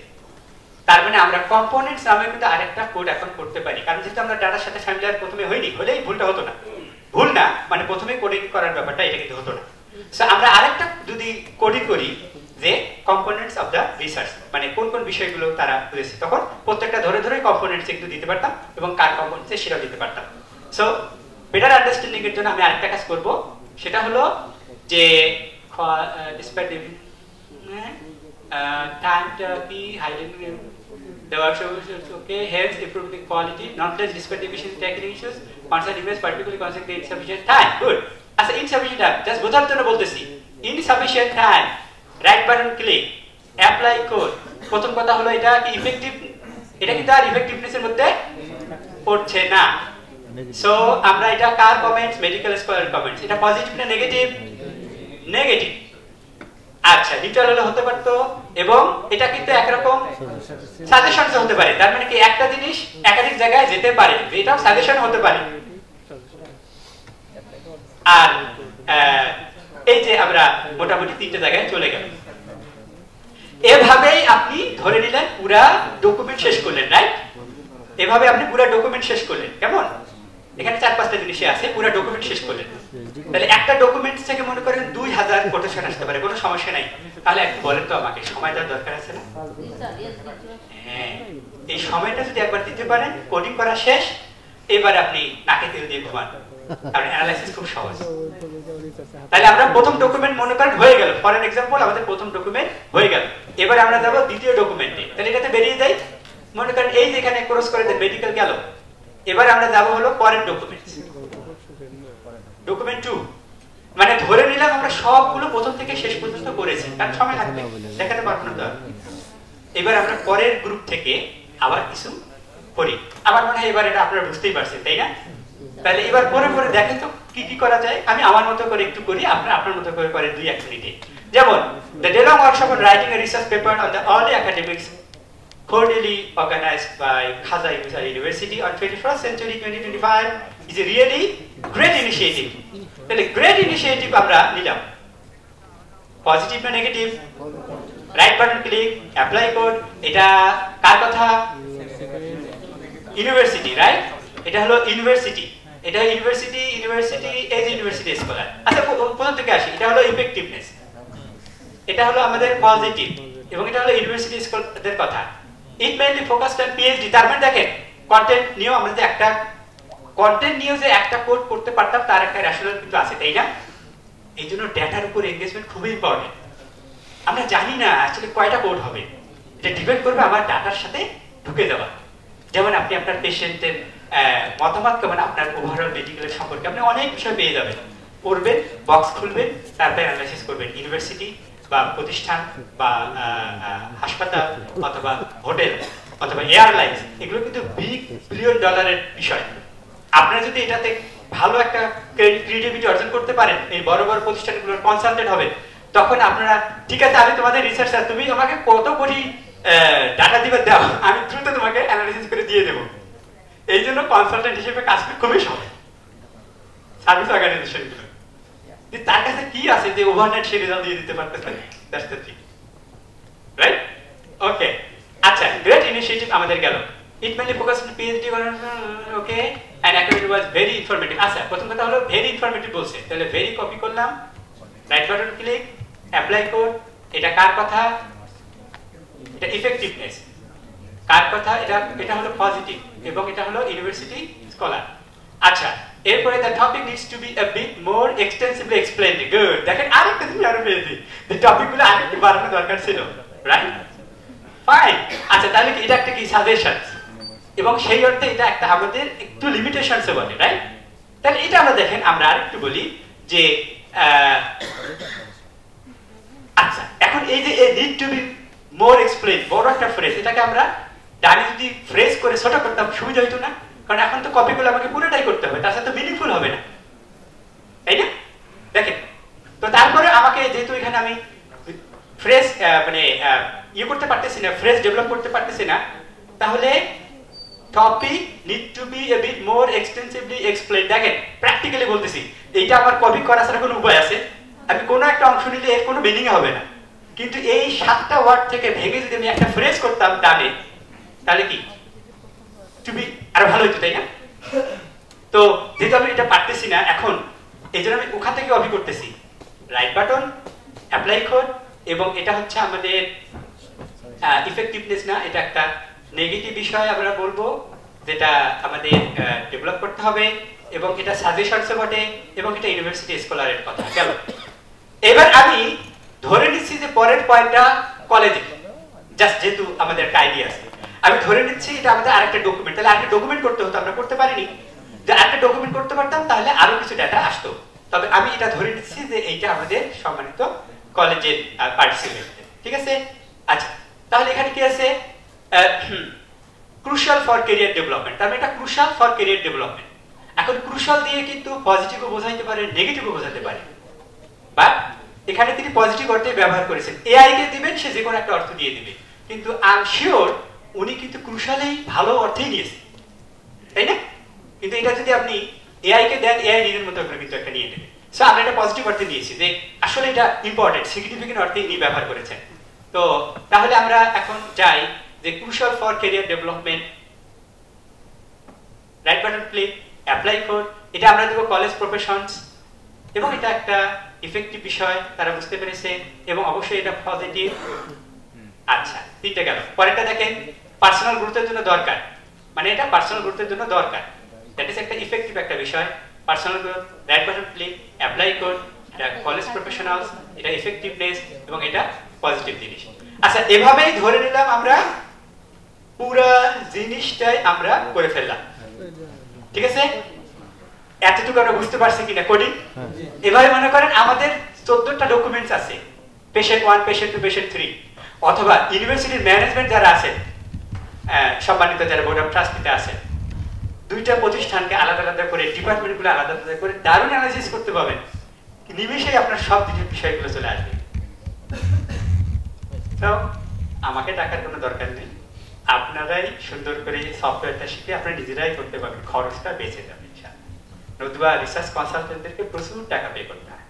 A: তার মানে আমরা কম্পোনেন্টস নামে কিন্তু আরেকটা কোড এখন করতে পারি, কারণ যেহেতু আমরা ডাটার সাথে ফ্যামিলিয়ার প্রথমে হইনি, হলেই ভুলটা হতো না। ভুল না মানে প্রথমে কোডিং করার ব্যাপারটা এটা কিন্তু হতো না। সো আমরা আরেকটা যদি কোডিং করি যে কম্পোনেন্টস অফ দ্য রিসার্চ, মানে কোন কোন বিষয়গুলো তারা বুঝেছে, তখন প্রত্যেকটা ধরে ধরে কম্পোনেন্টস কিন্তু দিতে পারতাম এবং কার কম্পোনেন্টস সেটাও দিতে পারতাম। সো বেটার আন্ডারস্ট্যান্ডিং এর জন্য আমি আরেকটা কাজ করব, সেটা হলো যে ডিসপ্যাচ টাইমটা কি highlighting the workshop is okay, helps improve the quality, knowledge, dispatch efficiency, technical issues, concern emails, particularly concern the insufficient time. Good. As insufficient time, just বোঝার জন্য বলতেছি, insufficient time, right button click, apply code। প্রথম কথা হলো এটা কি effective? এটা কি তার ইফেক্টিভনেস এর মধ্যে পড়ছে না। সো আমরা এটা কার কমেন্টস? Medical scholar comments. এটা পজিটিভ না নেগেটিভ? নেগেটিভ। আচ্ছা, নিউট্রাল হলে হতে পারতো, এবং এটা কিন্তু একরকম সাজেশনস হতে পারে। তার মানে কি একটা জিনিস একাধিক জায়গায় যেতে পারে, এটাও সাজেশন হতে পারে। আর এই যে আমরা মোটামুটি 3টে জায়গায় চলে গেলাম। এভাবেই আপনি ধরে নিলেন পুরা ডকুমেন্ট শেষ করলেন, রাইট? এভাবে আপনি পুরা ডকুমেন্ট শেষ করলেন। কেমন? এখানে 4-5টা জিনিসই আছে, পুরা ডকুমেন্ট শেষ করলেন। তাহলে একটা ডকুমেন্টস থেকে মনে করেন 2000 কোটেশন আসতে পারে, কোনো সমস্যা নাই। তাহলে একটু বলেন তো আমাকে, সময়টা দরকার আছে না? হ্যাঁ, এই সময়টা যদি একবার দিতে পারেন, কোডিং করা শেষ, এবার আপনি নাকে তেল দিয়ে ঘুমান, কারণ অ্যানালাইসিস খুব সহজ। তাহলে আমরা প্রথম ডকুমেন্ট মনে করেন হয়ে গেল, ফর এন এক্সাম্পল আমাদের প্রথম ডকুমেন্ট হয়ে গেল। এবার আমরা যাব দ্বিতীয় ডকুমেন্টে। তাহলে এটাতে বেরিয়ে যাই, মনে করেন এই যেখানে ক্রস করে দেয় মেডিকেল গেল। এবার আমরা যাব হলো পরের ডকুমেন্ট, ডকুমেন্ট 2। মানে ধরে নিলাম আমরা সবগুলো প্রথম থেকে শেষ পর্যন্ত করেছি, কারণ সময় লাগবে, দেখাতে পারবো না তো। এবার আমরা পরের গ্রুপ থেকে আবার কিছু করি। আমার মনে হয় এবার এটা আপনারা বুঝতেই পারছেন, তাই না? তাহলে এবার পরে পরে দেখেন তো কি কি করা যায়। আমি আমার মতো করে একটু করি, আপনারা আপনার মতো করে করেন 2-1 মিনিটে। যেমন the DeLong workshop on writing a research paper on the early academics cordially organized by Khaza University on 21st century 2025 is a really great initiative. তাহলে গ্রেট ইনিশিয়েটিভ আমরা নিলাম, পজিটিভ না negative? Right button click, apply code. এটা কার কথা? University, right? এটা হলো university, এটা university, university এই যে ইউনিভার্সিটি স্কলার। আচ্ছা প্রথম থেকে আসি, এটা হলো ইফেক্টিভনেস, এটা হলো আমাদের পজিটিভ, এবং এটা হলো ইউনিভার্সিটি স্কলারদের কথা। ইট মেইনলি ফোকাসড অন পিএইচডি। তার মানে দেখেন কন্টেন্ট নিয়েও আমরা যে একটা কন্টেন্ট নিয়েও যে একটা কোড করতে পারতাম, তার একটা রেশনাল কিন্তু আছে, তাই না? এই জন্য ডেটার উপর এনগেজমেন্ট খুবই ইম্পর্টেন্ট। আমরা জানি না আসলে কয়টা কোড হবে, এটা ডিপেন্ড করবে আমার ডাটার সাথে ঢুকে যাওয়া। যেমন আপনি আপনার পেশেন্টের মতামত কেমন, আপনার ওভারঅল মেডিকেলের সম্পর্কে আপনি অনেক বিষয় পেয়ে যাবেন। পড়বেন, বক্স খুলবেন, তারপরে অ্যানালাইসিস করবেন। ইউনিভার্সিটি বা প্রতিষ্ঠান বা হাসপাতাল অথবা হোটেল অথবা এয়ারলাইন্স, এগুলো কিন্তু বিলিয়ন ডলারের বিষয়। আপনারা যদি এটাতে ভালো একটা ক্রিয়েটিভিটি অর্জন করতে পারেন, এই বড় বড় প্রতিষ্ঠানগুলোর কনসালটেন্ট হবেন, তখন আপনারা ঠিক আছে আমি তোমাদের রিসার্চার, তুমি আমাকে কত কোটি ডাটা দিবে দাও, আমি দ্রুত তোমাকে অ্যানালাইসিস করে দিয়ে দেবো। এই জন্য কনসালটেন্ট হিসেবে কাজ করা খুবই সহজ। সার্ভিস অর্গানাইজেশনগুলো তার কাছে কি আছে যে ওভারনাইট সে রেজাল্ট দিয়ে দিতে পারতেছে? That's the thing, right? Okay, আচ্ছা, গ্রেট ইনিশিয়েটিভ আমাদের গেল। It mainly focused on PhD, okay, and academic was very informative. আচ্ছা, প্রথম কথা হলো very informative বলছে, তাহলে very কপি করলাম, right button click, apply code. এটা কার কথা? এটা ইফেক্টিভনেস। কার কথা? এটা হলো পজিটিভ, এবং এটা হলো ইউনিভার্সিটি স্কলার। আচ্ছা, এরপরে the topic needs to be a bit more extensively explained. Good, দেখেন আরেকটা তুমি আরো পেয়েছি, যে টপিকগুলো আরেকটু বাড়ানো দরকার ছিল, রাইট? ফাইন। আচ্ছা, তাহলে এটা একটা কি সাজেশন, এবং সেই অর্থে এটা একটা আমাদের একটু লিমিটেশনসও বটে, রাইট? তাহলে এটা আমরা দেখেন, আমরা আরেকটু বলি যে আচ্ছা, এখন এই যে need to be more explain, বড় একটা ফ্রেজ, এটাকে আমরা ডানে যদি ফ্রেজ করে ছোট করতাম সুবিধা হইতো না? কারণ এখন তো কপিগুলো আমাকে পুরোটাই করতে হবে, তার সাথে মিনিংফুল হবে না, তাই না? দেখেন তো, তারপরে আমাকে যেহেতু এখানে আমি ফ্রেজ মানে ইয়ে করতে পারতেছি না, ফ্রেজ ডেভেলপ করতে পারতেছি না, তাহলে topic need to be a bit more extensively explain. দেখেন প্র্যাকটিক্যালি বলতেছি, এইটা আমার কপি করা ছাড়া কোনো উপায় আছে? আমি কোনো একটা অংশ নিলে এর কোনো মিনিং হবে না, কিন্তু এই 7টা ওয়ার্ড থেকে ভেঙে যদি আমি একটা ফ্রেজ করতাম ডানে, তাহলে কি টু বি আরো ভালো হতো, তাই না? তো যেহেতু আমি এটা পারতেছি না এখন, এই জন্য আমি ওখান থেকে কপি করতেছি, রাইট বাটন, অ্যাপ্লাই কোড, এবং এটা হচ্ছে আমাদের ইফেক্টিভনেস না, এটা একটা নেগেটিভ বিষয় আমরা বলবো, যেটা আমাদের ডেভেলপ করতে হবে, এবং এটা সাজেশনসও বটে, এবং এটা ইউনিভার্সিটি স্কলারের কথা গেল। এবার আমি ধরে নিচ্ছি যে পরের পয়েন্টটা কলেজে, জাস্ট যেহেতু আমাদের একটা আইডিয়া আছে, আমি ধরে নিচ্ছি এটা আমাদের আরেকটা ডকুমেন্ট, তাহলে আরেকটা ডকুমেন্ট করতে হতো, আমরা করতে পারিনি। যে আরেকটা ডকুমেন্ট করতে পারতাম তাহলে আরো কিছু ডাটা আসতো, তবে আমি এটা ধরে নিচ্ছি যে এইটা আমাদের সম্মানিত কলেজের পার্টিসিপেন্ট, ঠিক আছে? আচ্ছা, তাহলে এখানে কি আছে? ক্রুশাল ফর ক্যারিয়ার ডেভেলপমেন্ট, তার মানে এটা ক্রুশাল ফর ক্যারিয়ার ডেভেলপমেন্ট। এখন ক্রুশাল দিয়ে কিন্তু পজিটিভও বোঝাইতে পারে, নেগেটিভও বোঝাতে পারে, বাট এখানে তিনি পজিটিভ অর্থে ব্যবহার করেছেন। এআই কে দিবেন, সে যে কোনো একটা অর্থ দিয়ে দিবে, কিন্তু আই এম শিওর উনি কিন্তু ক্রুশালেই ভালো অর্থেই নিয়েছেন, তাই না? কিন্তু এটা যদি আপনি এআই কে দেন, এআই নিজের মতো করে কিন্তু একটা নিয়ে নেবে। সো আমরা এটা পজিটিভ অর্থে নিয়েছি, যে আসলে এটা ইম্পর্টেন্ট, সিগনিফিকেন্ট অর্থে ইনি ব্যবহার করেছেন। তো তাহলে আমরা এখন যাই যে crucial for career development, right button click, apply code, এটা আমরা দেবো কলেজ প্রফেশনস, এবং এটা একটা ইফেক্টিভ বিষয়, তারা বুঝতে পেরেছে, এবং অবশ্যই এটা পজিটিভ। আচ্ছা, তিনটা গেল। পরেরটা দেখেন, পার্সোনাল গ্রোথের জন্য দরকার, মানে এটা পার্সোনাল গ্রোথের জন্য দরকার, দ্যাট ইজ একটা ইফেক্টিভ একটা বিষয়। Personal growth, right button click, apply code, এটা কলেজ প্রফেশনালস, এটা ইফেক্টিভনেস, এবং এটা পজিটিভ জিনিস। আচ্ছা, এভাবেই ধরে নিলাম আমরা পুরো জিনিসটাই আমরা করে ফেললাম, ঠিক আছে? এতটুকু আমরা বুঝতে পারছি কিনা কোডিং? এভাবে মনে করেন আমাদের 14টা ডকুমেন্টস আছে, পেশেন্ট 1, পেশেন্ট 2, পেশেন্ট 3, অথবা ইউনিভার্সিটির ম্যানেজমেন্ট যারা আছেন, সম্মানিত যারা বোর্ড অফ ট্রাস্টিতে আছেন, দুইটা প্রতিষ্ঠানকে আলাদা আলাদা করে, ডিপার্টমেন্টগুলো আলাদা আলাদা করে দারুণ অ্যানালাইসিস করতে পারবেন, নিমেষেই আপনার সব বিষয়গুলো চলে আসবে। তো আমাকে টাকার কোনো দরকার নেই, আপনারাই সুন্দর করে সফটওয়্যারটা শিখে আপনারা নিজেরাই করতে পারবেন, খরচটা বেঁচে যাবে। নতুবা রিসার্চ কনসালটেন্টদেরকে প্রচুর টাকা পে করতে হয়,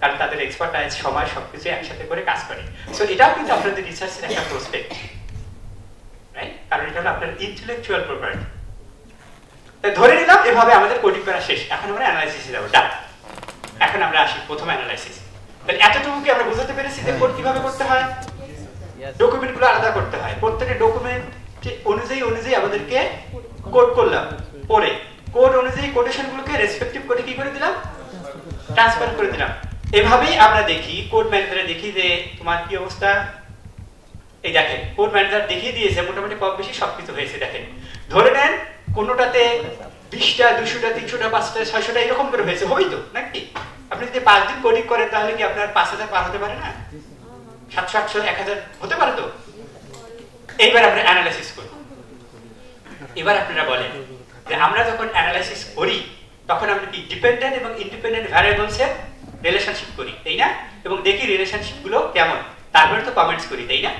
A: কারণ তাদের এক্সপার্টাইজ, সময়, সবকিছু একসাথে করে কাজ করে। সো এটাও কিন্তু আপনাদের রিসার্চের একটা প্রসপেক্ট, রাইট? কারণ এটা হলো আপনার ইন্টেলেকচুয়াল প্রপার্টি। তাই ধরে নিলাম এভাবে আমাদের কোডিং করা শেষ, এখন আমরা অ্যানালাইসিসে যাব। ডান, এখন আমরা আসি প্রথম অ্যানালাইসিস। তাহলে এতটুকু কি আমরা বুঝতে পেরেছি যে কোড কিভাবে করতে হয়? ডকুমেন্টগুলো আলাদা করতে হয়, প্রত্যেকটা ডকুমেন্ট অনুযায়ী আমাদেরকে কোড করলাম, পরে কোড অনুযায়ী কোটেশনগুলোকে রেসপেক্টিভ কোডে কি করে দিলাম? ট্রান্সফার করে দিলাম। এভাবেই আমরা দেখি, কোড ম্যানেজারে দেখি যে তোমার কি অবস্থা। এই দেখেন, কোড ম্যানেজার দেখিয়ে দিয়েছে মোটামুটি কম বেশি সবকিছু হয়েছে। দেখেন, ধরে নেন কোনোটাতে 20টা, 200টা, 300টা, 500টা, 600টা এরকম করে হয়েছে, হয়তো নাকি? আপনি যদি 5 দিন কোডিং করেন তাহলে কি আপনার 5000 পার হতে পারে না? 700, 800, 1000 হতে পারে তো? এইবার আমরা অ্যানালাইসিস করি। এবার আপনারা বলেন যে আমরা যখন অ্যানালাইসিস করি তখন আমরা কি ডিপেন্ডেন্ট এবং ইন্ডিপেন্ডেন্ট ভ্যারিয়েবলসের রিলেশনশিপ করি, তাই না? এবং দেখি রিলেশনশিপগুলো কেমন, তারপরে তো কমেন্টস করি, তাই না?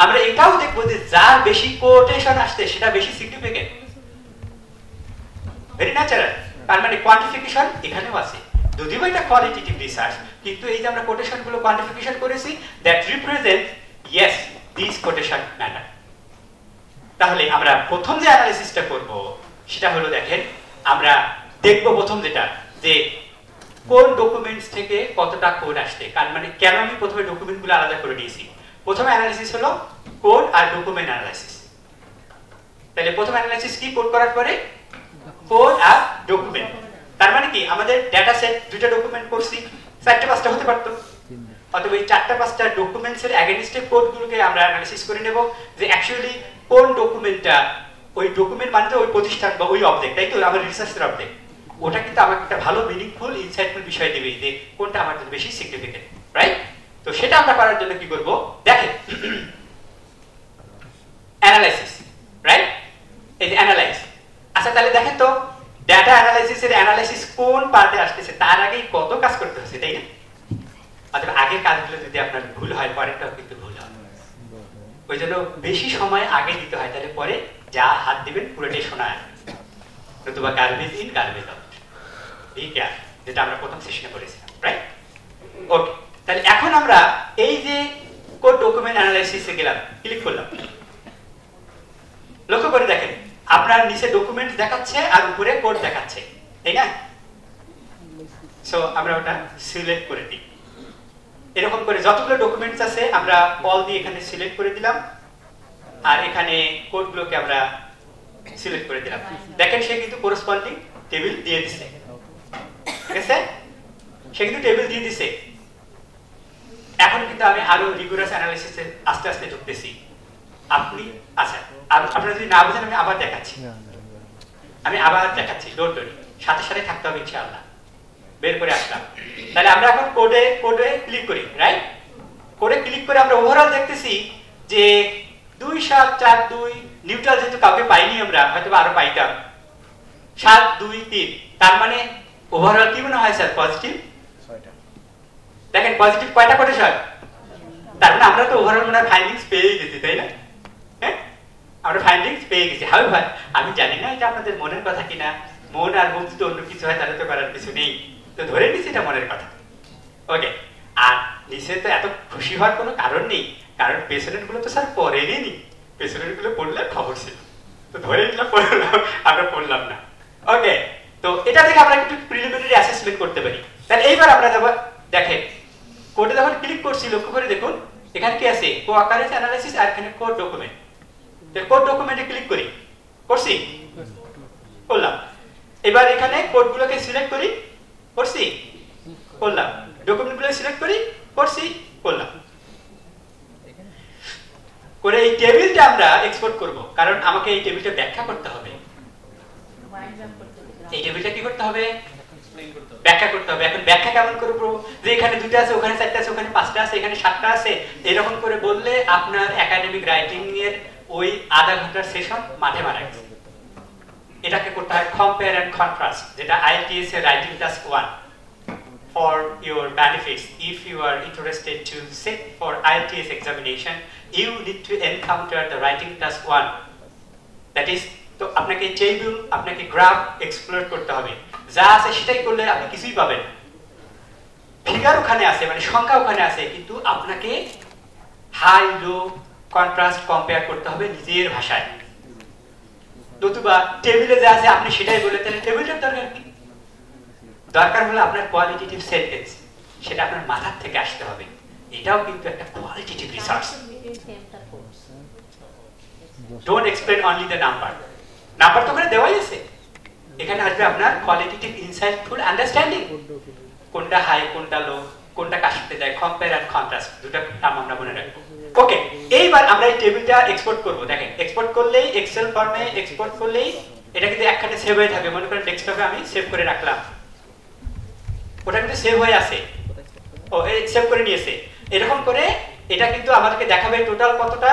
A: আমরা এটাও দেখবো যে যার বেশি কোটেশন আসছে সেটা বেশি সিগনিফিকেন্ট, ভেরি ন্যাচারাল। তার মানে কোয়ান্টিফিকেশন এখানেও আছে, যদিও এটা কোয়ালিটেটিভ রিসার্চ, কিন্তু এই যে আমরা কোটেশনগুলো কোয়ান্টিফিকেশন করেছি, that represent yes this quotation matter. তাহলে আমরা প্রথম যে অ্যানালাইসিসটা করব সেটা হলো, দেখেন আমরা দেখব প্রথম যেটা, যে কোন ডকুমেন্টস থেকে কতটা কোড আসছে, কারণ মানে কেন আমি প্রথমে ডকুমেন্টগুলো আলাদা করে দিয়েছি। প্রথমে অ্যানালাইসিস হলো কোড আর ডকুমেন্ট অ্যানালাইসিস। তাহলে প্রথম অ্যানালাইসিস কি? কোড করার পরে কোড আর ডকুমেন্ট। তার মানে কি আমাদের ডেটা সেট, দুটো ডকুমেন্ট করছি, 4টা 5টা হতে পারতো, অথবা এই 4টা 5টা ডকুমেন্টসের এগেইনস্টে কোডগুলোকে আমরা অ্যানালাইসিস করে নেব যে অ্যাকচুয়ালি কোন ডকুমেন্টটা, ওই ডকুমেন্ট মানে ওই প্রতিষ্ঠান বা ওই অবজেক্ট, তাই তো আমার রিসার্চের অবজেক্ট, ওটা কিন্তু আমাকে একটা ভালো মিনিংফুল ইনসাইটফুল বিষয় দেবে যে কোনটা আমার জন্য বেশি সিগনিফিকেন্ট, রাইট? তো সেটা আমরা করার জন্য কি করব? দেখেন, অ্যানালাইসিস, রাইট? এই যে অ্যানালাইজ। আচ্ছা, তাহলে দেখেন তো ডাটা অ্যানালাইসিসের অ্যানালাইসিস কোন পার্টে আসতেছে, তার আগেই কত কাজ করতে হচ্ছে, তাই না? অথবা আগের কাজগুলো যদি আপনার ভুল হয়, পরেরটাও কিন্তু ভুল হয়। ওই জন্য বেশি সময় আগে দিতে হয়, তাহলে পরে যা হাত দিবেন পুরোটাই শোনা আসবে, নতুবা গার্বেজ ইন গার্বেজ আউট, ঠিক আছে? যেটা আমরা প্রথম সেশনে পড়েছিলাম, রাইট? ওকে, তাহলে এখন আমরা এই যে কোড ডকুমেন্ট অ্যানালাইসিসে গেলাম, ক্লিক করলাম, লক্ষ্য করে দেখেন আপনার নিচে ডকুমেন্ট দেখাচ্ছে আর উপরে কোড দেখাচ্ছে, তাই না? সো আমরা ওটা সিলেক্ট করে দিই। এরকম করে যতগুলো ডকুমেন্টস আছে আমরা অল দিয়ে এখানে সিলেক্ট করে দিলাম, আর এখানে কোডগুলোকে আমরা সিলেক্ট করে দিলাম। দেখেন সে কিন্তু করেসপন্ডিং টেবিল দিয়ে দিছে, ঠিক আছে? সে কিন্তু টেবিল দিয়ে দিছে। এখন কিন্তু আমি আরো রিগুলাস অ্যানালাইসিসে আস্তে আস্তে ঢুকতেছি। আপনি আচ্ছা, আপনারা যদি না বুঝেন আমি আবার দেখাচ্ছি, ডোন্ট ওয়ারি, সাথে সাথে থাকতে হবে ইনশাআল্লাহ। বের করে আসলাম, তাহলে আমরা এখন কোডে ক্লিক করি, রাইট? কোডে ক্লিক করে আমরা ওভারঅল দেখতেছি যে 2742 নিউট্রাল, যেহেতু কাউকে পাইনি আমরা, হয়তো আরো পাইতাম 723, তার মানে ওভারঅল কি মনে হয় স্যার? পজিটিভ 6টা। দেখেন পজিটিভ কয়টা কোটেশন, তার মানে আমরা তো ওভারঅল মনে হয় ফাইন্ডিংস পেয়ে গেছি, তাই না? হ্যাঁ, আমরা ফাইন্ডিংস পেয়ে গেছি। হাউএভার আমি জানি না এটা আপনাদের মনের কথা কিনা, মন আর মুখ যদি অন্য কিছু হয় তাহলে তো করার কিছু নেই, তো ধরে নিচ্ছি এটা মনের কথা। ওকে, আর নিচে তো এত খুশি হওয়ার কোনো কারণ নেই, কারণ পেশেন্ট গুলো তো স্যার পড়েনি, পেশেন্ট গুলো পড়লে খবর ছিল, তো ধরে নিলাম আমরা পড়লাম না। ওকে, তো এটা থেকে আমরা একটু প্রিলিমিনারি অ্যাসেসমেন্ট এক্সপ্লেন করতে পারি। তাহলে এইবার আমরা দেখেন কোডে যখন ক্লিক করছি লক্ষ্য করে দেখুন এখানে কি আছে কোঅকারেন্স অ্যানালাইসিস আর এখানে কোড ডকুমেন্ট। তাহলে কোড ডকুমেন্টে ক্লিক করি, করছি, করলাম। এবার এখানে কোডগুলোকে সিলেক্ট করি, করছি, করলাম। ডকুমেন্টগুলো সিলেক্ট করি, করছি, করলাম। করে এই টেবিলটা আমরা এক্সপোর্ট করব, কারণ আমাকে এই টেবিলটা ব্যাখ্যা করতে হবে। এই টেবিলটা কি করতে হবে? ব্যাখ্যা করতে হবে। এখন ব্যাখ্যা কেমন করব? যে এখানে দুটো আছে, ওখানে চারটা আছে, ওখানে পাঁচটা আছে, এখানে সাতটা আছে, এরকম করে বললে আপনার একাডেমিক রাইটিং এর ওই আধা ঘন্টার সেশন মাঠে মারা গেছে। এটাকে করতে হয় কম্পেয়ার এন্ড কন্ট্রাস্ট, যেটা IELTS এর writing task 1 for your benefits. If you are interested to sit for IELTS examination, you need to encounter the writing task 1. That is, তো আপনাকে টেবিল, আপনাকে গ্রাফ এক্সপ্লোর করতে হবে। যা আছে সেটাই করলে আপনি কিছুই পাবেন। ফিগার ওখানে আছে, মানে সংখ্যা ওখানে আছে, কিন্তু আপনাকে হাই লো কন্ট্রাস্ট কম্পেয়ার করতে হবে নিজের ভাষায়। নতুবা টেবিলে যা আছে আপনি সেটাই বলে, তাহলে টেবিলটার দরকার কি? দরকার হলো আপনার কোয়ালিটেটিভ সেন্টেন্স, সেটা আপনার মাথার থেকে আসতে হবে। এটাও কিন্তু একটা qualitative research. Don't explain only the number. Number তো ওখানে দেওয়াই আছে, এখানে আসবে আপনার কোয়ালিটেটিভ ইনসাইটফুল আন্ডারস্ট্যান্ডিং। কোনটা হাই, কোনটা লো, কোনটা কার সাথে যায়, কম্পেয়ার এন্ড কন্ট্রাস্ট, দুটো নাম আমরা মনে রাখবো। ওকে, এইবার আমরা এই টেবিলটা এক্সপোর্ট করব। দেখেন এক্সপোর্ট করলেই এক্সেল ফর্মে এক্সপোর্ট করলেই এটা কিন্তু একখানে সেভ হয়ে থাকে। মনে করেন ডেস্কটপে আমি সেভ করে রাখলাম, ওটা কিন্তু সেভ হয়ে আছে, ও এই সেভ করে নিয়েছে। এরকম করে এটা কিন্তু আমাদেরকে দেখাবে টোটাল কতটা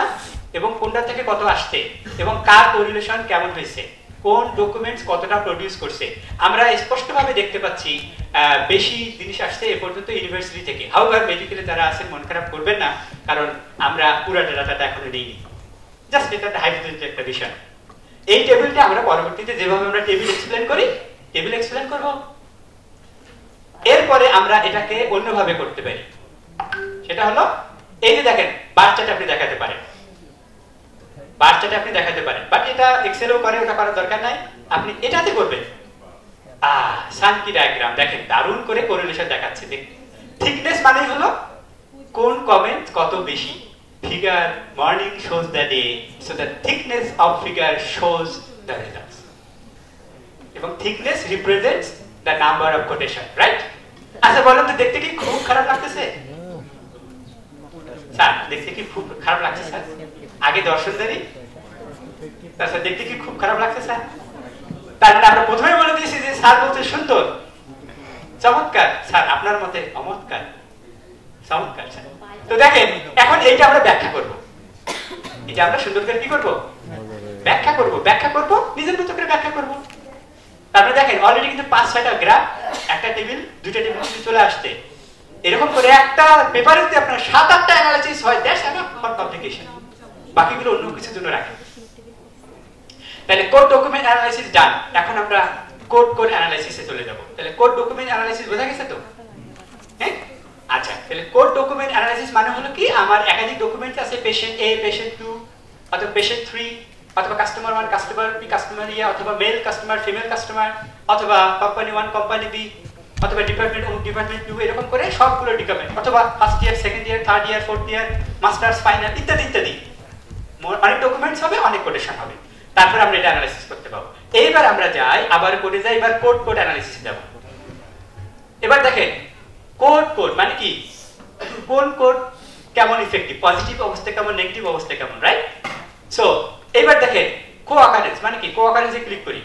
A: এবং কোনটা থেকে কত আসছে এবং কার কোরিলেশন কেমন হয়েছে, কোন ডকুমেন্টস কতটা প্রডিউস করছে। আমরা স্পষ্টভাবে দেখতে পাচ্ছি বেশি জিনিস আসছে এ পর্যন্ত ইউনিভার্সিটি থেকে। হাউএভার মেডিকেলে যারা আছেন মন খারাপ করবেন না, কারণ আমরা পুরো ডাটাটা এখনো নেইনি, জাস্ট এটা হাইপোথেটিক্যাল একটা বিষয়। এই টেবিলটা আমরা পরবর্তীতে যেভাবে আমরা টেবিল এক্সপ্লেন করি, টেবিল এক্সপ্লেন করব। এরপরে আমরা এটাকে অন্যভাবে করতে পারি, সেটা হলো এই যে দেখেন বার চার্ট আপনি দেখাতে পারেন, বার চার্ট আপনি দেখাতে পারেন, বাট এটা এক্সেলেও করে, ওটা করার দরকার নাই, আপনি এটাতে করবেন। সানকি ডায়াগ্রাম দেখেন দারুণ করে কোরিলেশন দেখাচ্ছে। থিকনেস মানে হলো কোন কমেন্ট কত বেশি। Figure morning shows the day, so the thickness of figure shows the results, এবং thickness represents the number of quotation, right? আচ্ছা বলেন তো, দেখতে কি খুব খারাপ লাগতেছে স্যার? দেখতে কি খুব খারাপ লাগছে স্যার? আগে দর্শনদারি, তাছাড়া দেখতে কি খুব খারাপ লাগছে স্যার? তার মানে আমরা প্রথমে বলে দিয়েছি যে স্যার বলতে সুন্দর, চমৎকার। স্যার আপনার মতে চমৎকার, চমৎকার স্যার। তো দেখেন এখন এইটা আমরা ব্যাখ্যা করব, এটা আমরা সুন্দর করে কি করব? ব্যাখ্যা করব। ব্যাখ্যা করব, নিজের মতো করে ব্যাখ্যা করব। তারপরে দেখেন অলরেডি কিন্তু 5-6টা গ্রাফ, একটা টেবিল, দুইটা টেবিল চলে আসছে। এরকম করে একটা পেপারে যদি আপনার 7-8টা অ্যানালাইসিস হয়, দ্যাটস এনাফ ফর পাবলিকেশন। বাকিগুলো অন্য কিছুর জন্য রাখেন। তাহলে কোড ডকুমেন্ট অ্যানালাইসিস ডান। এখন আমরা কোড অ্যানালাইসিসে চলে যাব। তাহলে কোড ডকুমেন্ট অ্যানালাইসিস বোঝা গেছে তো? হ্যাঁ, আচ্ছা। তাহলে কোড ডকুমেন্ট অ্যানালাইসিস মানে হলো কি, আমার একাধিক ডকুমেন্ট আছে, পেশেন্ট এ, পেশেন্ট 2 অথবা পেশেন্ট 3 অথবা কাস্টমার 1, কাস্টমার বি, কাস্টমার ইয়া, অথবা মেল কাস্টমার, ফিমেল কাস্টমার, অথবা কোম্পানি 1, কোম্পানি বি, অথবা ডিপার্টমেন্ট 1, ডিপার্টমেন্ট 2, এরকম করে সবগুলো ডিপার্টমেন্ট, অথবা first year, second year, third year, fourth year, masters, final ইত্যাদি ইত্যাদি। অনেক ডকুমেন্টস হবে, অনেক কোটেশন হবে। তারপর আমরা এটা অ্যানালাইসিস করতে পারবো। এইবার আমরা যাই, আবার কোডে যাই, এবার কোড অ্যানালাইসিসে যাব। এবার দেখেন কোড মানে কি, কোন কোড কেমন ইফেক্টিভ, পজিটিভ অবস্থা কেমন, নেগেটিভ অবস্থা কেমন, রাইট? সো এইবার দেখেন কোঅকারেন্স মানে কি, কোঅকারেন্সে ক্লিক করি।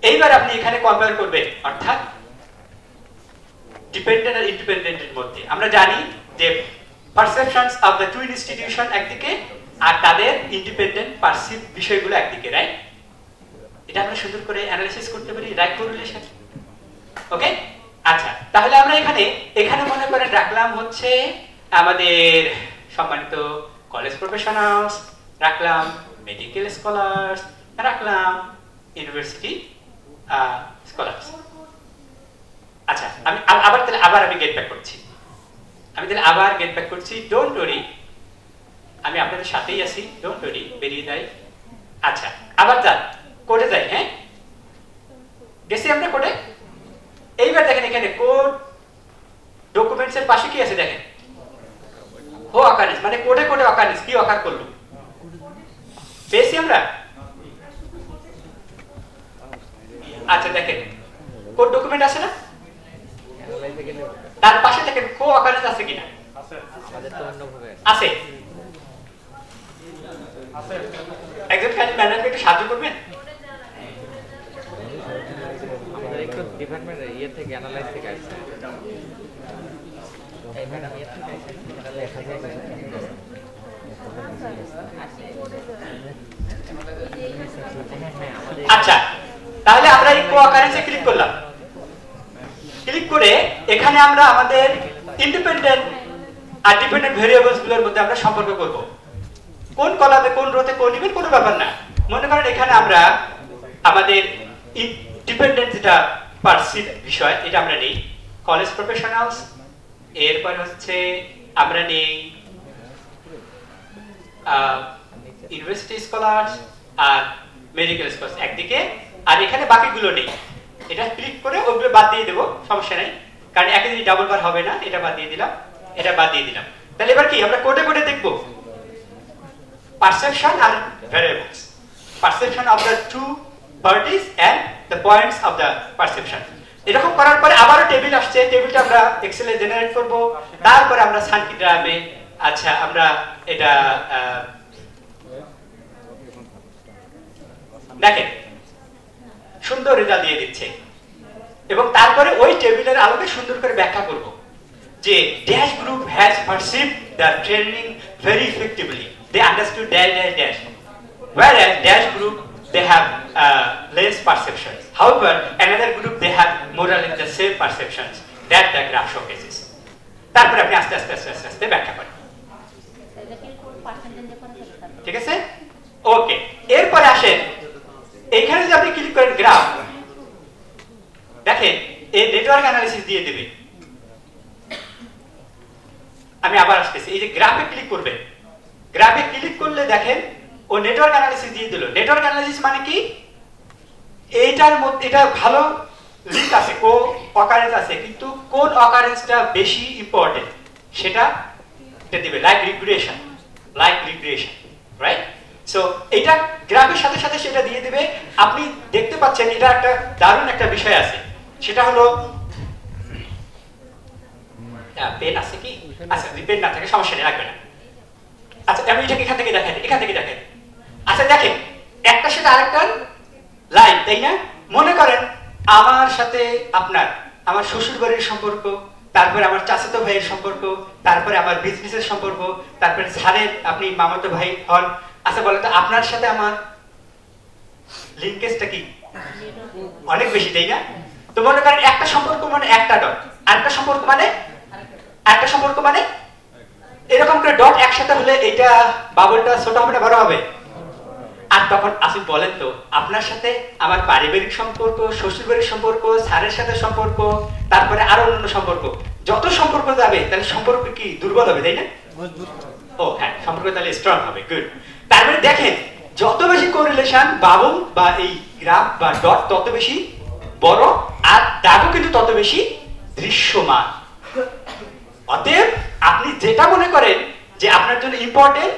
A: এইবার আপনি এখানে কম্পেয়ার করবেন, অর্থাৎ ডিপেন্ডেন্ট আর ইন্ডিপেন্ডেন্টের মধ্যে। আমরা জানি যে perceptions of the two institution একদিকে আর তাদের ইন্ডিপেন্ডেন্ট পারসিভ বিষয়গুলো একদিকে, রাইট? এটা আমরা সুন্দর করে অ্যানালাইসিস করতে পারি, রাইট কোরিলেশন। ওকে, আচ্ছা। তাহলে আমরা এখানে মনে করেন রাখলাম হচ্ছে আমাদের সম্মানিত কলেজ প্রফেশনালস, রাখলাম মেডিকেল স্কলার্স, রাখলাম ইউনিভার্সিটি স্কলার্স। আচ্ছা, আমি আবার গেট ব্যাক করছি। ডোন্ট ওয়ারি, আমি আপনাদের সাথেই আছি, ডোন্ট ওয়ারি, বেরিয়ে যাই। আচ্ছা, আবার যান, কোডে যাই। হ্যাঁ, গেছি আমরা কোডে। এইবার দেখেন এখানে কোড ডকুমেন্টস এর পাশে কি আছে দেখেন, ও অকারেন্স, মানে কোডে কোডে অকারেন্স, কি অকার করলো পেয়েছি আমরা। আচ্ছা দেখেন কোড ডকুমেন্ট আছে না, তার পাশে দেখেন কো অকারেন্স আছে কিনা, আছে। একজন কাজ ম্যানেজারকে একটু সাহায্য করবেন।
C: আমাদের একটু ডিপার্টমেন্টের ইয়ে থেকে অ্যানালাইজ থেকে আসছে, এই ম্যাডাম ইয়ে থেকে আসছে এটা লেখা যায়।
A: আচ্ছা তাহলে আমরা এই কো অকারেন্সে ক্লিক করলাম, ক্লিক করে এখানে আমরা আমাদের ইন্ডিপেন্ডেন্ট আর ডিপেন্ডেন্ট ভেরিয়েবলস গুলোর মধ্যে আমরা সম্পর্ক করব। কোন কলামে কোন রোতে কোন নেবেন কোনো ব্যাপার না। মনে করেন এখানে আমরা আমাদের ডিপেন্ডেন্ট যেটা পার্সিভ বিষয় এটা আমরা নেই কলেজ প্রফেশনালস, এরপর হচ্ছে আমরা নেই ইউনিভার্সিটি স্কলার্স আর মেডিকেল স্কলার্স একদিকে, আর এখানে বাকিগুলো নেই। এটা ক্লিক করে ওগুলো বাদ দিয়ে দেবো, সমস্যা নেই, কারণ একই জিনিস ডাবল বার হবে না। এটা বাদ দিয়ে দিলাম, এটা বাদ দিয়ে দিলাম। তাহলে এবার কি আমরা কোডে কোডে দেখবো পারসেপশন আর variables, perception of the two parties and the points of the perception. এরকম করার পরে আবারও টেবিল আসছে, টেবিলটা আমরা এক্সেলে জেনারেট করব, তারপরে আমরা সার্কিট ডায়াগ্রামে আচ্ছা আমরা এটা দেখেন সুন্দর রেজাল্ট দিয়ে দিচ্ছে। এবং তারপরে ওই টেবিলের আলোকে সুন্দর করে ব্যাখ্যা করব যে dash group has perceived the training very effectively, they understood dash dash dash, whereas dash group they have less perceptions, however another group they have more or less the same perceptions that the graph showcases. তারপরে আপনি আস্তে আস্তে আস্তে আস্তে আস্তে ব্যাখ্যা করেন, ঠিক আছে? ওকে, এরপরে আসেন এখানে যদি আপনি ক্লিক করেন গ্রাফ, দেখেন এই নেটওয়ার্ক অ্যানালিসিস দিয়ে দেবে। আমি আবার আসতেছি, এই যে গ্রাফে ক্লিক করবেন, গ্রাফে ক্লিক করলে দেখেন ও নেটওয়ার্ক অ্যানালিসিস দিয়ে দিল। নেটওয়ার্ক অ্যানালিসিস মানে কি, এইটার মধ্যে এটা ভালো লিঙ্ক আছে, কো অকারেন্স আছে, কিন্তু কোন অকারেন্সটা বেশি ইম্পর্টেন্ট সেটা দিবে, লাইক রিগ্রেশন, রাইট? সো এটা গ্রাফের সাথে সাথে সেটা দিয়ে দিবে। আপনি দেখতে পাচ্ছেন এটা একটা দারুণ একটা বিষয় আছে, সেটা হলো পেন আছে কি, আচ্ছা পেন না থাকে সমস্যা নেই, লাগবে না। আচ্ছা আমি এটাকে এখান থেকে দেখেন, এখান থেকে দেখেন। আচ্ছা দেখেন একটা সাথে আরেকটা লাইন, তাই না? মনে করেন আমার সাথে আপনার আমার শ্বশুর বাড়ির সম্পর্ক, তারপরে আমার চাচাতো ভাইয়ের সম্পর্ক, তারপরে আমার বিজনেসের সম্পর্ক, তারপরে স্যারের আপনি মামাতো ভাই হন। আচ্ছা বলেন তো আপনার সাথে আমার লিঙ্কেজটা কি অনেক বেশি, তাই না? তো মনে করেন একটা সম্পর্ক মানে একটা ডট, আরেকটা সম্পর্ক মানে একটা সম্পর্ক মানে এরকম করে ডট একসাথে হলে এটা বাবলটা ছোট হবে না বড় হবে? আর তখন আপনি বলেন তো আপনার সাথে আমার পারিবারিক সম্পর্ক, শ্বশুরবাড়ির সম্পর্ক, স্যারের সাথে সম্পর্ক, তারপরে আরো অন্য সম্পর্ক, যত সম্পর্ক যাবে তাহলে সম্পর্ক কি দুর্বল হবে, তাই না? ও হ্যাঁ, সম্পর্ক তাহলে স্ট্রং হবে। গুড। তার মানে দেখেন যত বেশি কোরিলেশন বাবল বা এই গ্রাফ বা ডট তত বেশি বড়, আর দাগও কিন্তু তত বেশি দৃশ্যমান। অতএব আপনি যেটা মনে করেন যে আপনার জন্য ইম্পর্টেন্ট,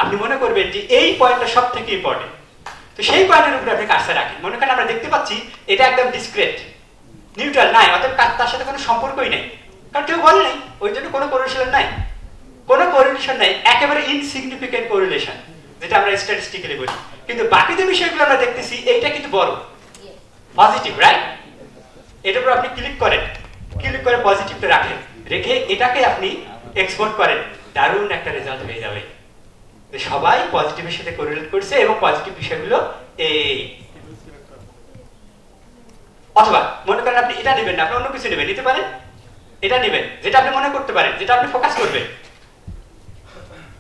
A: আপনি মনে করবেন যে এই পয়েন্টটা সব থেকে ইম্পর্টেন্ট, তো সেই পয়েন্টের উপরে আপনি কাজটা রাখেন। মনে করেন আমরা দেখতে পাচ্ছি এটা একদম ডিসক্রেট, নিউট্রাল নাই, অতএব তার সাথে কোনো সম্পর্কই নেই, কারণ কেউ বলে নাই, ওই জন্য কোনো কোরিলেশন নাই, কোনো কোরিলেশন নাই, একেবারে ইনসিগনিফিকেন্ট কোরিলেশন, যেটা আমরা স্ট্যাটিস্টিক্যালি বলি। কিন্তু বাকি যে বিষয়গুলো আমরা দেখতেছি এইটা কিন্তু বড় পজিটিভ, রাইট? এটার উপর আপনি ক্লিক করেন, ক্লিক করে পজিটিভটা রাখেন, রেখে এটাকে আপনি এক্সপোর্ট করেন, দারুণ একটা রেজাল্ট হয়ে যাবে। সবাই পজিটিভের সাথে কোরিলেট করছে এবং পজিটিভ বিষয়গুলো এই। অথবা মনে করেন আপনি এটা নেবেন না, আপনি অন্য কিছু নেবেন, নিতে পারেন, এটা নেবেন যেটা আপনি মনে করতে পারেন, যেটা আপনি ফোকাস করবেন।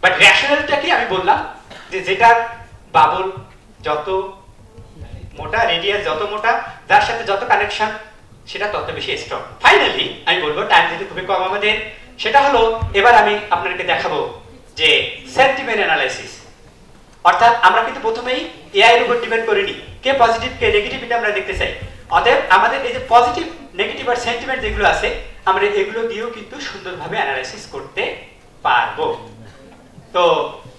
A: বাট রেশনালটা কি আমি বললাম যে যেটার বাবল যত মোটা, রেডিয়াস যত মোটা, যার সাথে যত কানেকশন সেটা তত বেশি স্ট্রং। ফাইনালি আমি বলবো, টাইম যেহেতু খুবই কম আমাদের, সেটা হলো এবার আমি আপনাদেরকে দেখাবো যে সেন্টিমেন্ট অ্যানালাইসিস। অর্থাৎ আমরা কিন্তু প্রথমেই এআই এর উপর ডিপেন্ড করিনি, কে পজিটিভ কে নেগেটিভ এটা আমরা দেখতে চাই। অতএব আমাদের এই যে পজিটিভ নেগেটিভ আর সেন্টিমেন্ট যেগুলো আছে আমরা এগুলো দিয়েও কিন্তু সুন্দরভাবে অ্যানালাইসিস করতে পারবো। তো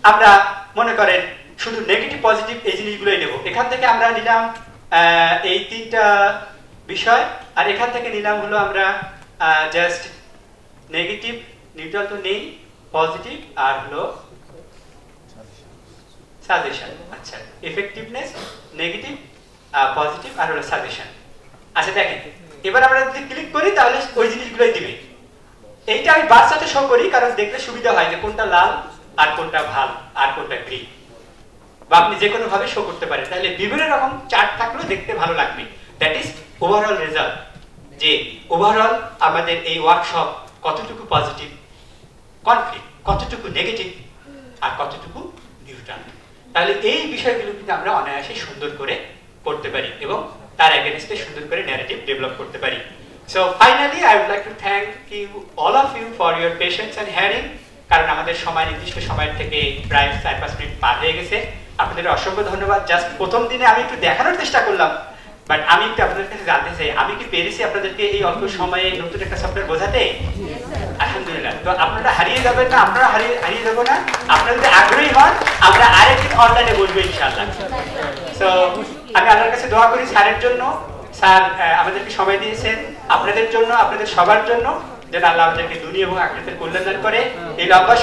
A: আমরা মনে করেন শুধু নেগেটিভ পজিটিভ এই জিনিসগুলোই নেব। এখান থেকে আমরা নিলাম এই 3টা বিষয়, আর এখান থেকে নিলাম হলো আমরা জাস্ট নেগেটিভ, নিউট্রাল তো নেই, পজিটিভ আর হলো সাজেশন। আচ্ছা, এফেক্টিভনেস, নেগেটিভ, পজিটিভ আর হলো সাজেশন। আচ্ছা দেখেন, এবার আমরা যদি ক্লিক করি তাহলে ওই জিনিসগুলোই দিবে। এইটা আমি বার চার্টে শো করি কারণ দেখলে সুবিধা হয় যে কোনটা লাল আর কোনটা ভাল আর কোনটা গ্রিন, বা আপনি যে কোনো ভাবে শো করতে পারেন। তাহলে বিভিন্ন রকম চার্ট থাকলেও দেখতে ভালো লাগবে। দ্যাট ইজ ওভারঅল রেজাল্ট, যে ওভারঅল আমাদের এই ওয়ার্কশপ কতটুকু পজিটিভ, কনফ্লিক্ট কতটুকু নেগেটিভ আর কতটুকু নিউট্রাল। তাহলে এই বিষয়গুলো কিন্তু আমরা অনায়াসে সুন্দর করে করতে পারি এবং তার এগেইনস্টে সুন্দর করে ন্যারেটিভ ডেভেলপ করতে পারি। So finally I would like to thank you all of you for your patience and hearing, কারণ আমাদের সময় নির্দিষ্ট সময়ের থেকে প্রায় 4-5 মিনিট পার হয়ে গেছে। আপনাদের অসংখ্য ধন্যবাদ। জাস্ট প্রথম দিনে আমি একটু দেখানোর চেষ্টা করলাম, বাট আমি একটু আপনাদের কাছে জানতে চাই আমি কি পেরেছি আপনাদেরকে এই অল্প সময়ে নতুন একটা সফটওয়্যার বোঝাতে? আলহামদুলিল্লাহ। তো আপনারা হারিয়ে যাবেন না, আপনারা হারিয়ে যাবো না। আপনারা যদি আগ্রহী হন আমরা আরেকদিন অনলাইনে বসবো ইনশাআল্লাহ। তো আমি আল্লাহর কাছে দোয়া করি স্যারের জন্য, স্যার আমাদেরকে সময় দিয়েছেন, আপনাদের জন্য, আপনাদের সবার জন্য, যেন আল্লাহ আমাদেরকে দুনিয়া এবং আখিরাতের কল্যাণ দান করে। এই লম্বা